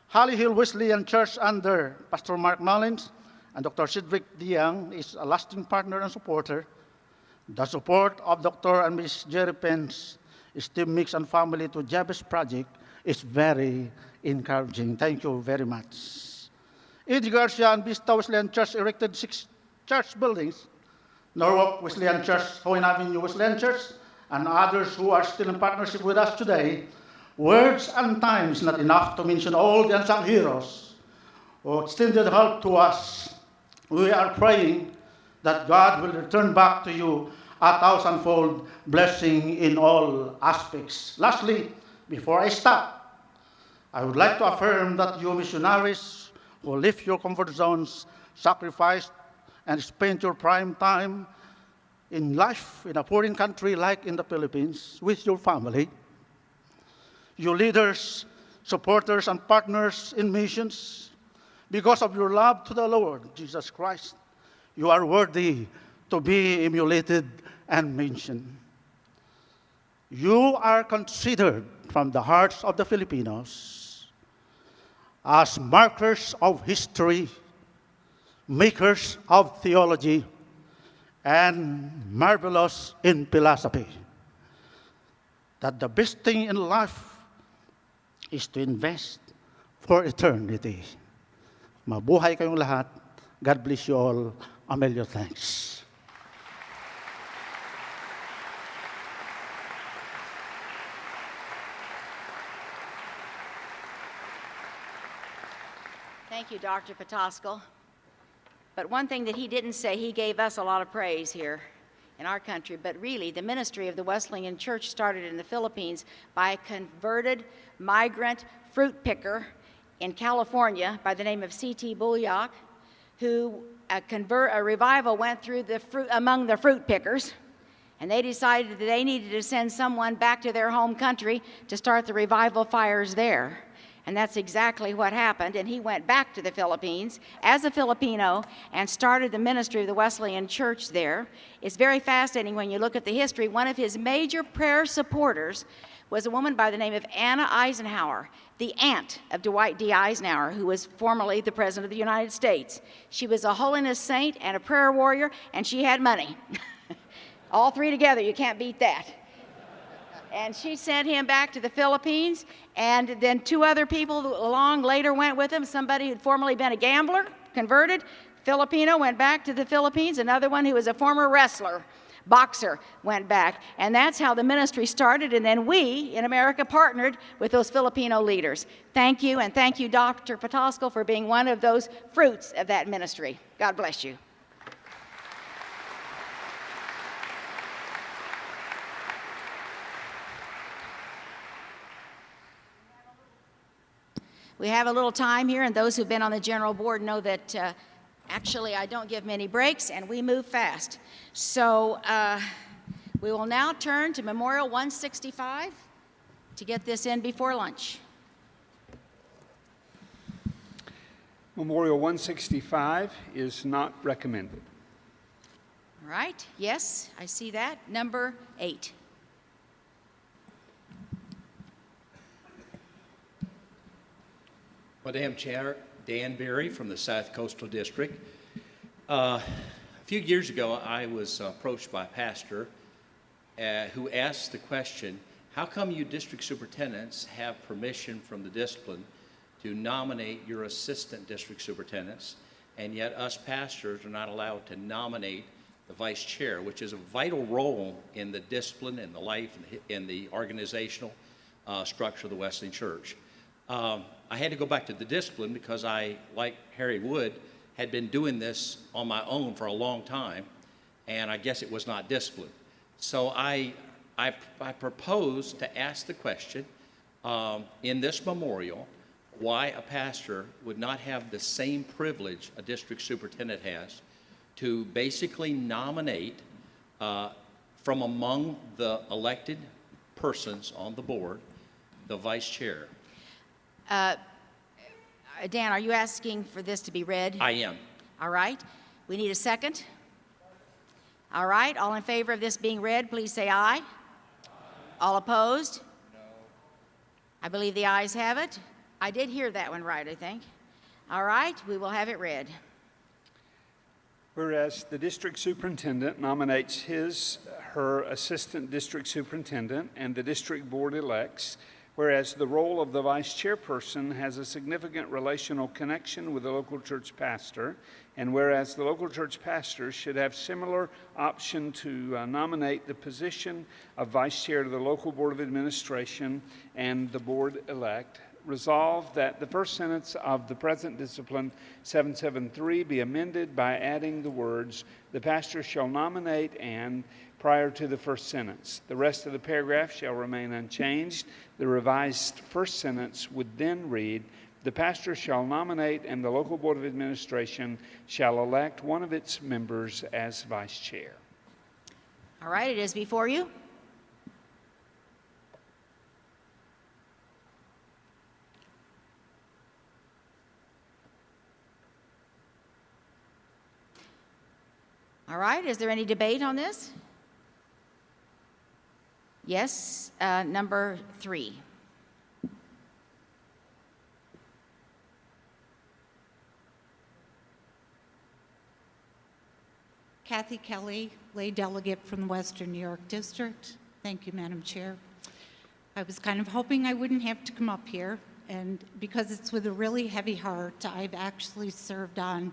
R: Holly Hill Wesleyan Church under Pastor Mark Mullins and Dr. Cedric Diang is a lasting partner and supporter. The support of Dr. and Ms. Jerry Pence, Steve Mix and family to Jabez Project is very encouraging. Thank you very much. Eddie Garcia and Vista Wesleyan Church erected 6 church buildings. Norwalk Wesleyan Church, Hoyne Avenue Wesleyan Church, and others who are still in partnership with us today. Words and time is not enough to mention all the unsung heroes who extended help to us. We are praying that God will return back to you a thousandfold blessing in all aspects. Lastly, before I stop, I would like to affirm that you missionaries who left your comfort zones, sacrificed, and spend your prime time in life in a foreign country like in the Philippines with your family. You leaders, supporters, and partners in missions, because of your love to the Lord Jesus Christ, you are worthy to be emulated and mentioned. You are considered from the hearts of the Filipinos as markers of history, makers of theology, and marvelous in philosophy. That the best thing in life is to invest for eternity. Mabuhay kayong lahat. God bless you all. A million thanks.
C: Thank you, Dr. Pataskal. But one thing that he didn't say, he gave us a lot of praise here in our country, but really the ministry of the Wesleyan Church started in the Philippines by a converted migrant fruit picker in California by the name of C.T. Bullock, who a revival went through among the fruit pickers, and they decided that they needed to send someone back to their home country to start the revival fires there. And that's exactly what happened. And he went back to the Philippines as a Filipino and started the ministry of the Wesleyan Church there. It's very fascinating when you look at the history. One of his major prayer supporters was a woman by the name of Anna Eisenhower, the aunt of Dwight D. Eisenhower, who was formerly the President of the United States. She was a holiness saint and a prayer warrior, and she had money. All three together, you can't beat that. And she sent him back to the Philippines, and then two other people along later went with him. Somebody who'd formerly been a gambler, converted, Filipino, went back to the Philippines. Another one who was a former wrestler, boxer, went back. And that's how the ministry started, and then we in America partnered with those Filipino leaders. Thank you, and thank you, Dr. Pataskal, for being one of those fruits of that ministry. God bless you. We have a little time here, and those who've been on the general board know that actually I don't give many breaks, and we move fast. So we will now turn to Memorial 165 to get this in before lunch.
E: Memorial 165 is not recommended.
C: All right, yes, I see that. Number 8.
S: Madam Chair, Dan Berry from the South Coastal District. A few years ago, I was approached by a pastor who asked the question, how come you district superintendents have permission from the discipline to nominate your assistant district superintendents, and yet us pastors are not allowed to nominate the vice chair, which is a vital role in the discipline and the life and the organizational structure of the Wesleyan Church. I had to go back to the discipline because I, like Harry Wood, had been doing this on my own for a long time, and I guess it was not discipline. So I proposed to ask the question in this memorial why a pastor would not have the same privilege a district superintendent has to basically nominate from among the elected persons on the board the vice chair.
C: Dan, are you asking for this to be read?
S: I am.
C: All right. We need a second. All right. All in favor of this being read, please say aye. All opposed? No. I believe the ayes have it. I did hear that one right, I think. All right. We will have it read.
E: Whereas the district superintendent nominates her assistant district superintendent, and the district board elects. Whereas the role of the vice chairperson has a significant relational connection with the local church pastor, and whereas the local church pastor should have similar option to nominate the position of vice chair to the local board of administration and the board elect, resolved that the first sentence of the present discipline 773 be amended by adding the words, "The pastor shall nominate and," prior to the first sentence. The rest of the paragraph shall remain unchanged. The revised first sentence would then read, The pastor shall nominate, and the local board of administration shall elect one of its members as vice chair.
C: All right, it is before you. All right, is there any debate on this? Yes, number 3.
T: Kathy Kelly, lay delegate from the Western New York District. Thank you, Madam Chair. I was kind of hoping I wouldn't have to come up here, and because it's with a really heavy heart, I've actually served on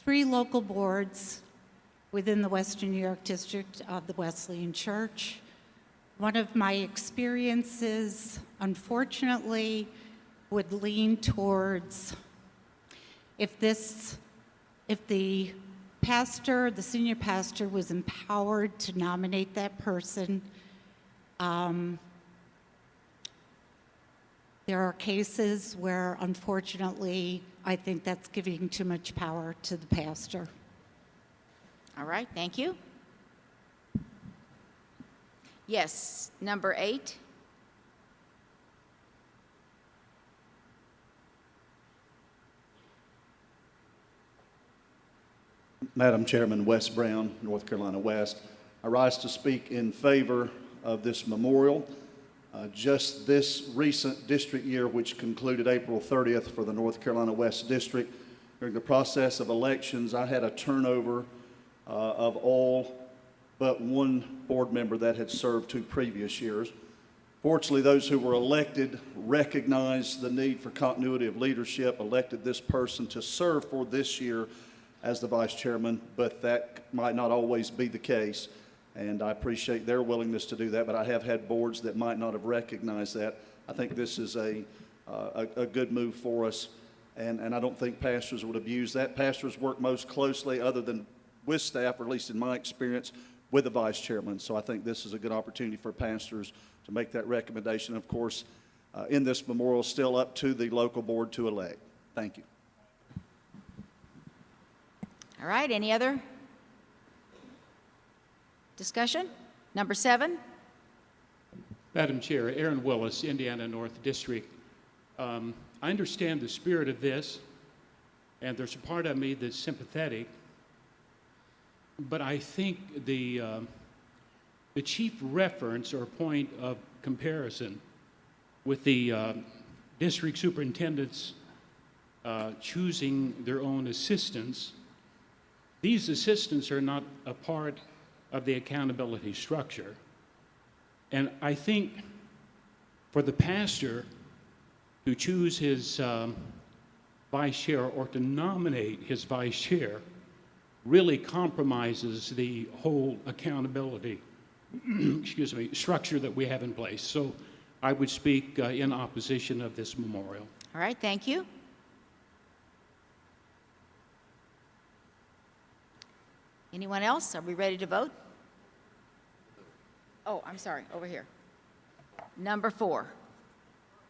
T: 3 local boards within the Western New York District of the Wesleyan Church. One of my experiences, unfortunately, would lean towards if the pastor, the senior pastor, was empowered to nominate that person. There are cases where, unfortunately, I think that's giving too much power to the pastor.
C: All right, thank you. Yes, number 8.
F: Madam Chairman, Wes Brown, North Carolina West. I rise to speak in favor of this memorial. Just this recent district year, which concluded April 30th for the North Carolina West District, during the process of elections, I had a turnover of all but one board member that had served 2 previous years. Fortunately, those who were elected recognized the need for continuity of leadership, elected this person to serve for this year as the vice chairman, but that might not always be the case. And I appreciate their willingness to do that, but I have had boards that might not have recognized that. I think this is a good move for us, and I don't think pastors would abuse that. Pastors work most closely, other than with staff, or at least in my experience, with the vice chairman. So I think this is a good opportunity for pastors to make that recommendation. Of course, in this memorial, still up to the local board to elect. Thank you.
C: All right, any other discussion? Number 7.
U: Madam Chair, Aaron Willis, Indiana North District. I understand the spirit of this, and there's a part of me that's sympathetic, but I think the chief reference or point of comparison with the district superintendents choosing their own assistants, these assistants are not a part of the accountability structure. And I think for the pastor to choose his vice chair or to nominate his vice chair really compromises the whole accountability excuse me, structure that we have in place. So I would speak in opposition of this memorial.
C: All right, thank you. Anyone else? Are we ready to vote? Oh, I'm sorry, over here. Number 4.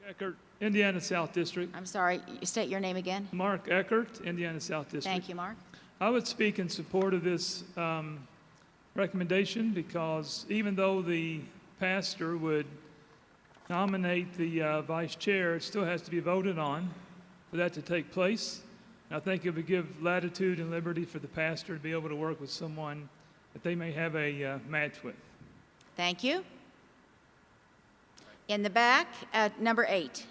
V: Eckert, Indiana South District.
C: I'm sorry, state your name again.
V: Mark Eckert, Indiana South District.
C: Thank you, Mark.
V: I would speak in support of this recommendation because even though the pastor would nominate the vice chair, it still has to be voted on for that to take place. And I think it would give latitude and liberty for the pastor to be able to work with someone that they may have a match with.
C: Thank you. In the back, number 8.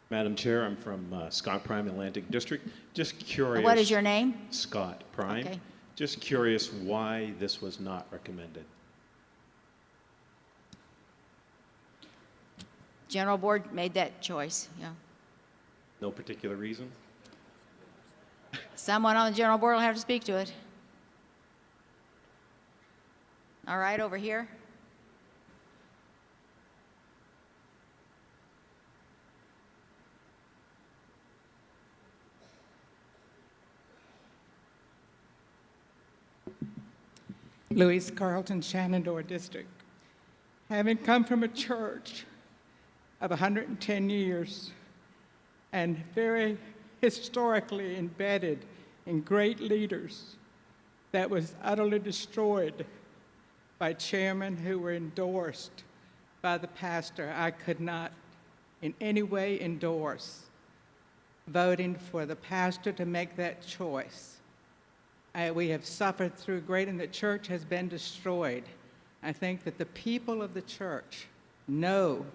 W: Madam Chair, I'm from Scott Prime Atlantic District. Just curious.
C: What is your name?
W: Scott Prime.
C: Okay.
W: Just curious why this was not recommended.
C: General Board made that choice, yeah.
W: No particular reason?
C: Someone on the General Board will have to speak to it. All right, over here.
X: Louise Carlton, Shenandoah District.
A: Having come from a church of 110 years and very historically embedded in great leaders that was utterly destroyed by chairmen who were endorsed by the pastor, I could not in any way endorse voting for the pastor to make that choice. We have suffered through great, and the church has been destroyed. I think that the people of the church know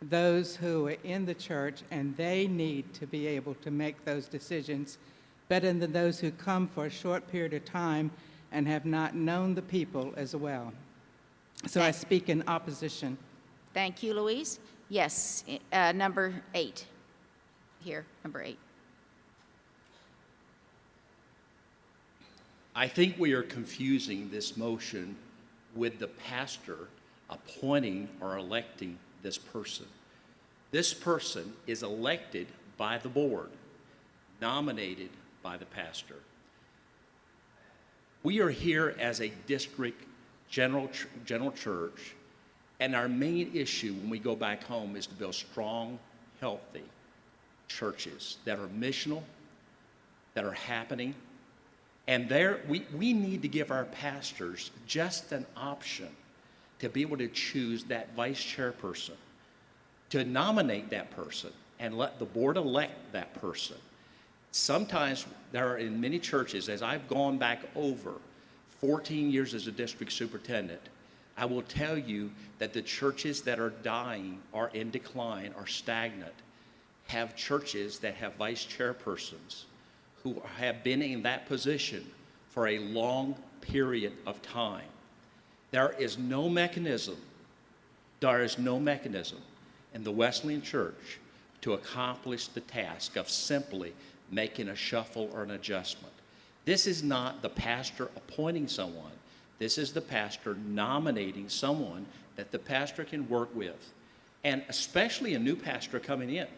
A: those who are in the church, and they need to be able to make those decisions better than those who come for a short period of time and have not known the people as well. So I speak in opposition.
C: Thank you, Louise. Yes, number 8. Here, number 8.
S: I think we are confusing this motion with the pastor appointing or electing this person. This person is elected by the board, nominated by the pastor. We are here as a district general church, and our main issue when we go back home is to build strong, healthy churches that are missional, that are happening. And there, we need to give our pastors just an option to be able to choose that vice chairperson, to nominate that person, and let the board elect that person. Sometimes there are, in many churches, as I've gone back over 14 years as a district superintendent, I will tell you that the churches that are dying, are in decline, are stagnant, have churches that have vice chairpersons who have been in that position for a long period of time. There is no mechanism in the Wesleyan Church to accomplish the task of simply making a shuffle or an adjustment. This is not the pastor appointing someone. This is the pastor nominating someone that the pastor can work with. And especially a new pastor coming in,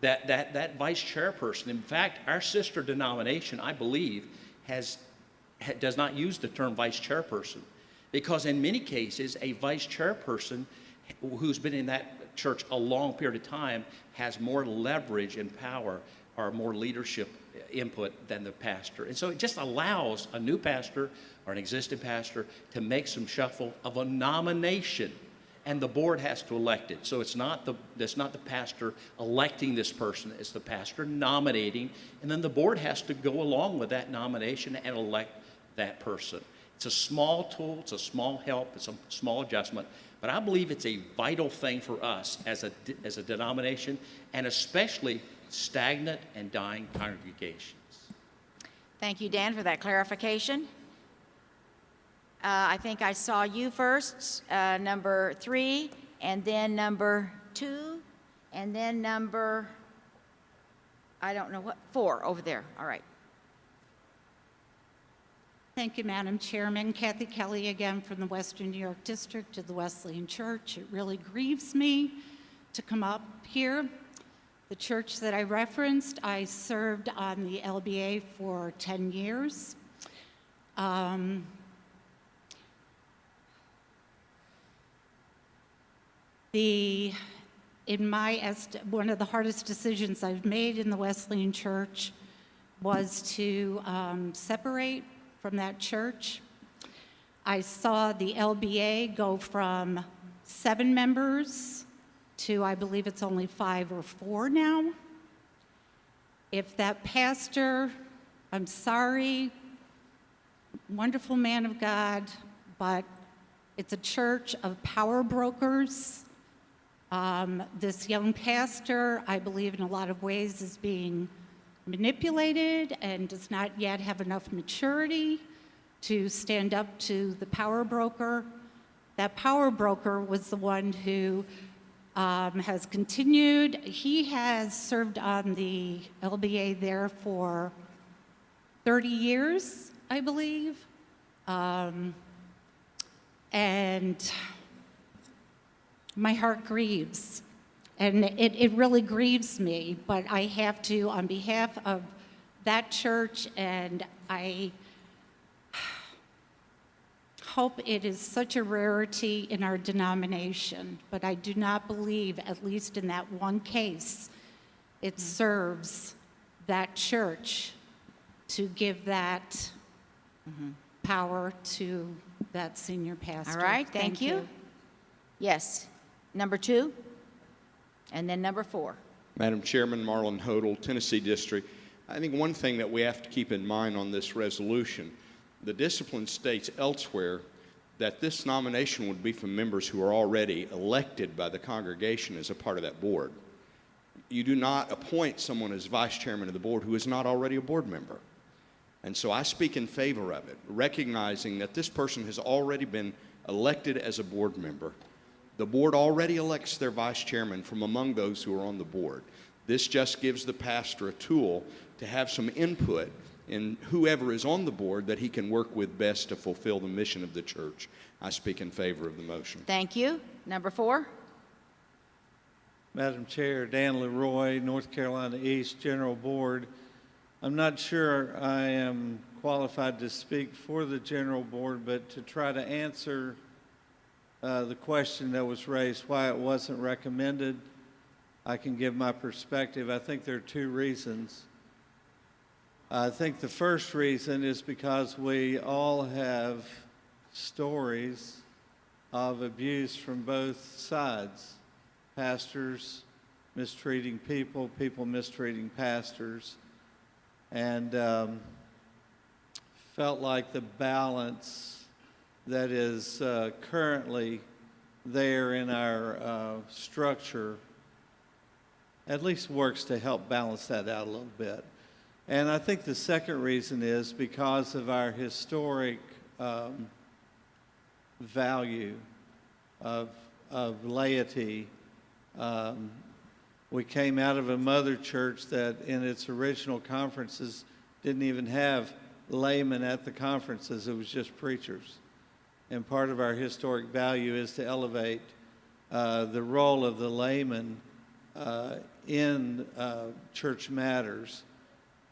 S: that vice chairperson. In fact, our sister denomination, I believe, does not use the term vice chairperson, because in many cases, a vice chairperson who's been in that church a long period of time has more leverage and power or more leadership input than the pastor. And so it just allows a new pastor or an existing pastor to make some shuffle of a nomination, and the board has to elect it. So it's not the pastor electing this person, it's the pastor nominating, and then the board has to go along with that nomination and elect that person. It's a small tool, it's a small help, it's a small adjustment, but I believe it's a vital thing for us as a denomination, and especially stagnant and dying congregations.
C: Thank you, Dan, for that clarification. I think I saw you first, number 3, and then number 2, and then number, I don't know what, 4 over there. All right.
T: Thank you, Madam Chairman. Kathy Kelly again from the Western New York District of the Wesleyan Church. It really grieves me to come up here. The church that I referenced, I served on the LBA for 10 years. One of the hardest decisions I've made in the Wesleyan Church was to separate from that church. I saw the LBA go from 7 members to, I believe it's only 5 or 4 now. If that pastor, I'm sorry, wonderful man of God, but it's a church of power brokers. This young pastor, I believe in a lot of ways, is being manipulated and does not yet have enough maturity to stand up to the power broker. That power broker was the one who has continued. He has served on the LBA there for 30 years, I believe. And my heart grieves. And it really grieves me, but I have to, on behalf of that church, and I hope it is such a rarity in our denomination, but I do not believe, at least in that one case, it serves that church to give that power to that senior pastor.
C: All right, thank you. Yes, number 2, and then number 4.
G: Madam Chairman, Marlon Hodel, Tennessee District. I think one thing that we have to keep in mind on this resolution, the discipline states elsewhere that this nomination would be from members who are already elected by the congregation as a part of that board. You do not appoint someone as vice chairman of the board who is not already a board member. And so I speak in favor of it, recognizing that this person has already been elected as a board member. The board already elects their vice chairman from among those who are on the board. This just gives the pastor a tool to have some input in whoever is on the board that he can work with best to fulfill the mission of the church. I speak in favor of the motion.
C: Thank you. Number 4.
H: Madam Chair, Dan Leroy, North Carolina East General Board. I'm not sure I am qualified to speak for the General Board, but to try to answer the question that was raised, why it wasn't recommended, I can give my perspective. I think there are 2 reasons. I think the first reason is because we all have stories of abuse from both sides. Pastors mistreating people, people mistreating pastors, and felt like the balance that is currently there in our structure at least works to help balance that out a little bit. And I think the second reason is because of our historic value of laity. We came out of a mother church that in its original conferences didn't even have laymen at the conferences. It was just preachers. And part of our historic value is to elevate the role of the layman in church matters.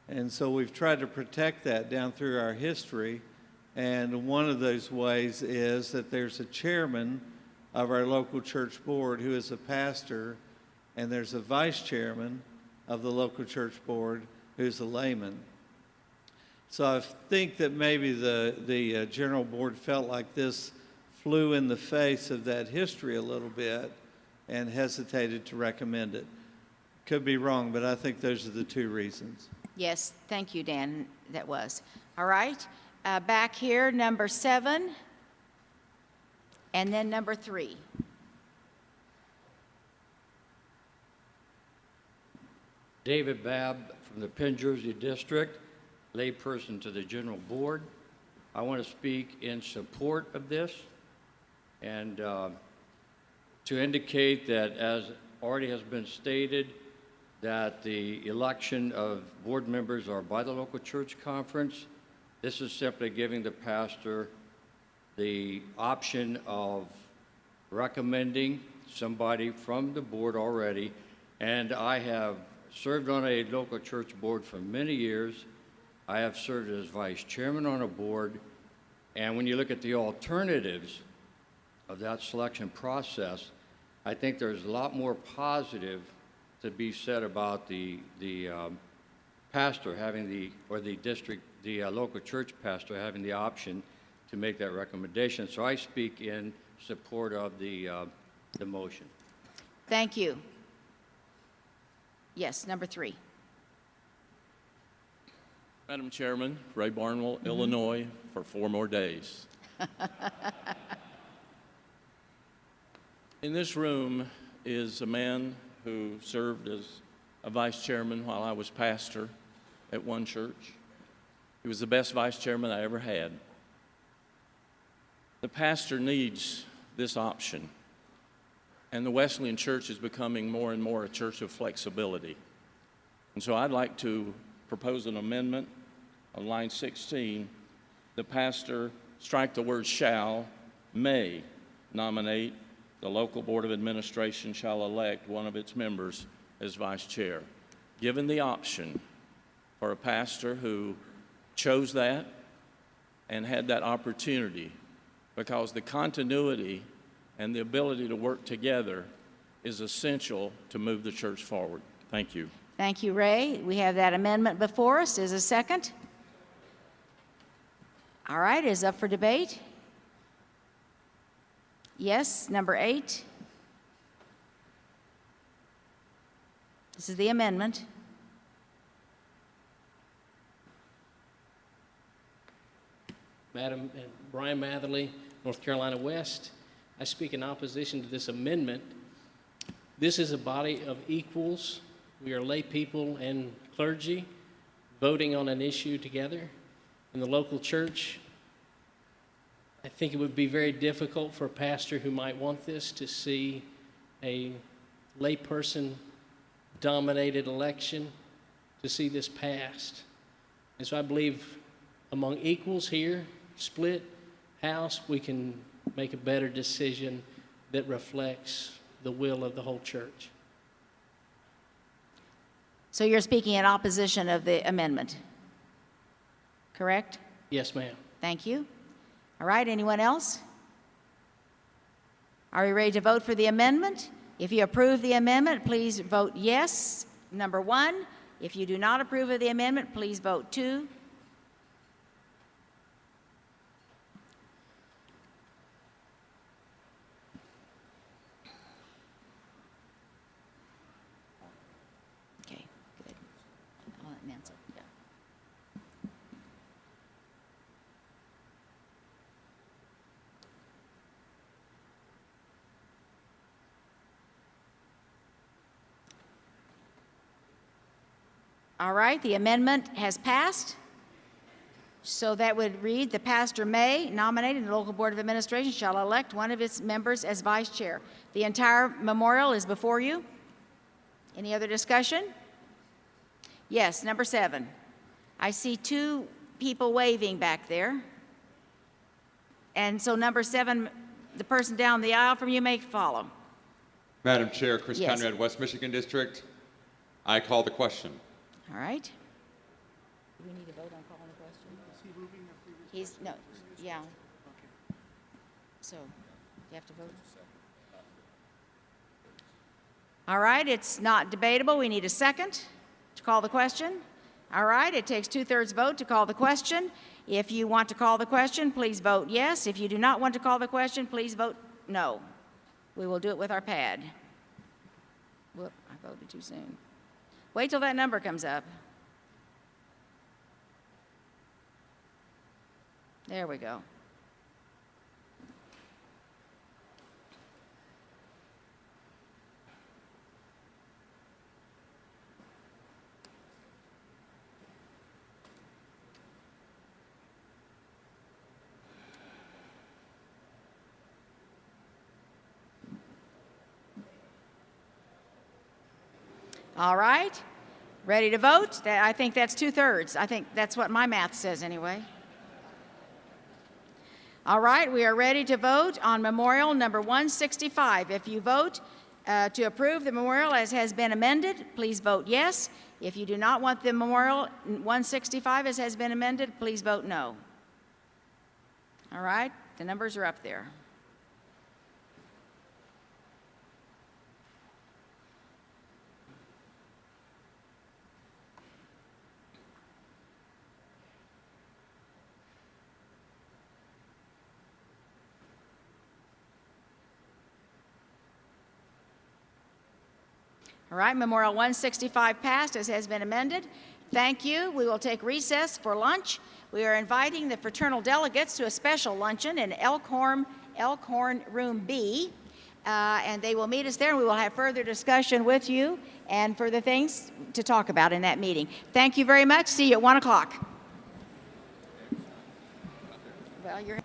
H: And so we've tried to protect that down through our history. And one of those ways is that there's a chairman of our local church board who is a pastor, and there's a vice chairman of the local church board who's a layman. So I think that maybe the general board felt like this flew in the face of that history a little bit and hesitated to recommend it. Could be wrong, but I think those are the 2 reasons.
C: Yes, thank you, Dan. That was. All right. Back here, number 7, and then number 3.
I: David Babb from the Penn Jersey District, layperson to the General Board. I want to speak in support of this and to indicate that, as already has been stated, that the election of board members are by the local church conference. This is simply giving the pastor the option of recommending somebody from the board already. And I have served on a local church board for many years. I have served as vice chairman on a board. And when you look at the alternatives of that selection process, I think there's a lot more positive to be said about the pastor having the local church pastor having the option to make that recommendation. So I speak in support of the motion.
C: Thank you. Yes, number 3.
X: Madam Chairman, Ray Barnwell, Illinois, for 4 more days. In this room is a man who served as a vice chairman while I was pastor at one church. He was the best vice chairman I ever had. The pastor needs this option, and the Wesleyan Church is becoming more and more a church of flexibility. And so I'd like to propose an amendment on line 16. The pastor strike the word shall, may nominate. The local board of administration shall elect one of its members as vice chair. Given the option for a pastor who chose that and had that opportunity because the continuity and the ability to work together is essential to move the church forward. Thank you.
C: Thank you, Ray. We have that amendment before us. Is a second? All right, is up for debate. Yes, number 8. This is the amendment.
J: Madam Brian Matherly, North Carolina West. I speak in opposition to this amendment. This is a body of equals. We are lay people and clergy voting on an issue together in the local church. I think it would be very difficult for a pastor who might want this to see a layperson-dominated election, to see this passed. And so I believe among equals here, split house, we can make a better decision that reflects the will of the whole church.
C: So you're speaking in opposition of the amendment, correct?
J: Yes, ma'am.
C: Thank you. All right, anyone else? Are we ready to vote for the amendment? If you approve the amendment, please vote yes, number 1. If you do not approve of the amendment, please vote 2. Okay, good. I'll let Nancy, yeah. All right, the amendment has passed. So that would read, the pastor may nominate, and the local board of administration shall elect one of its members as vice chair. The entire memorial is before you. Any other discussion? Yes, number 7. I see 2 people waving back there. And so number 7, the person down the aisle from you may follow.
K: Madam Chair, Chris
C: Yes.
K: Conrad, West Michigan District. I call the question.
C: All right. Do we need to vote on calling the question? Is he moving your previous? He's, no, yeah. Okay. So, you have to vote? All right, it's not debatable. We need a second to call the question. All right, it takes 2/3 vote to call the question. If you want to call the question, please vote yes. If you do not want to call the question, please vote no. We will do it with our pad. Whoop, I voted too soon. Wait till that number comes up. There we go. All right, ready to vote? I think that's 2/3. I think that's what my math says anyway. All right, we are ready to vote on memorial number 165. If you vote to approve the memorial as has been amended, please vote yes. If you do not want the memorial 165 as has been amended, please vote no. All right, the numbers are up there. All right, Memorial 165 passed as has been amended. Thank you. We will take recess for lunch. We are inviting the fraternal delegates to a special luncheon in Elkhorn Room B, and they will meet us there, and we will have further discussion with you and further things to talk about in that meeting. Thank you very much. See you at 1 o'clock. Well, you're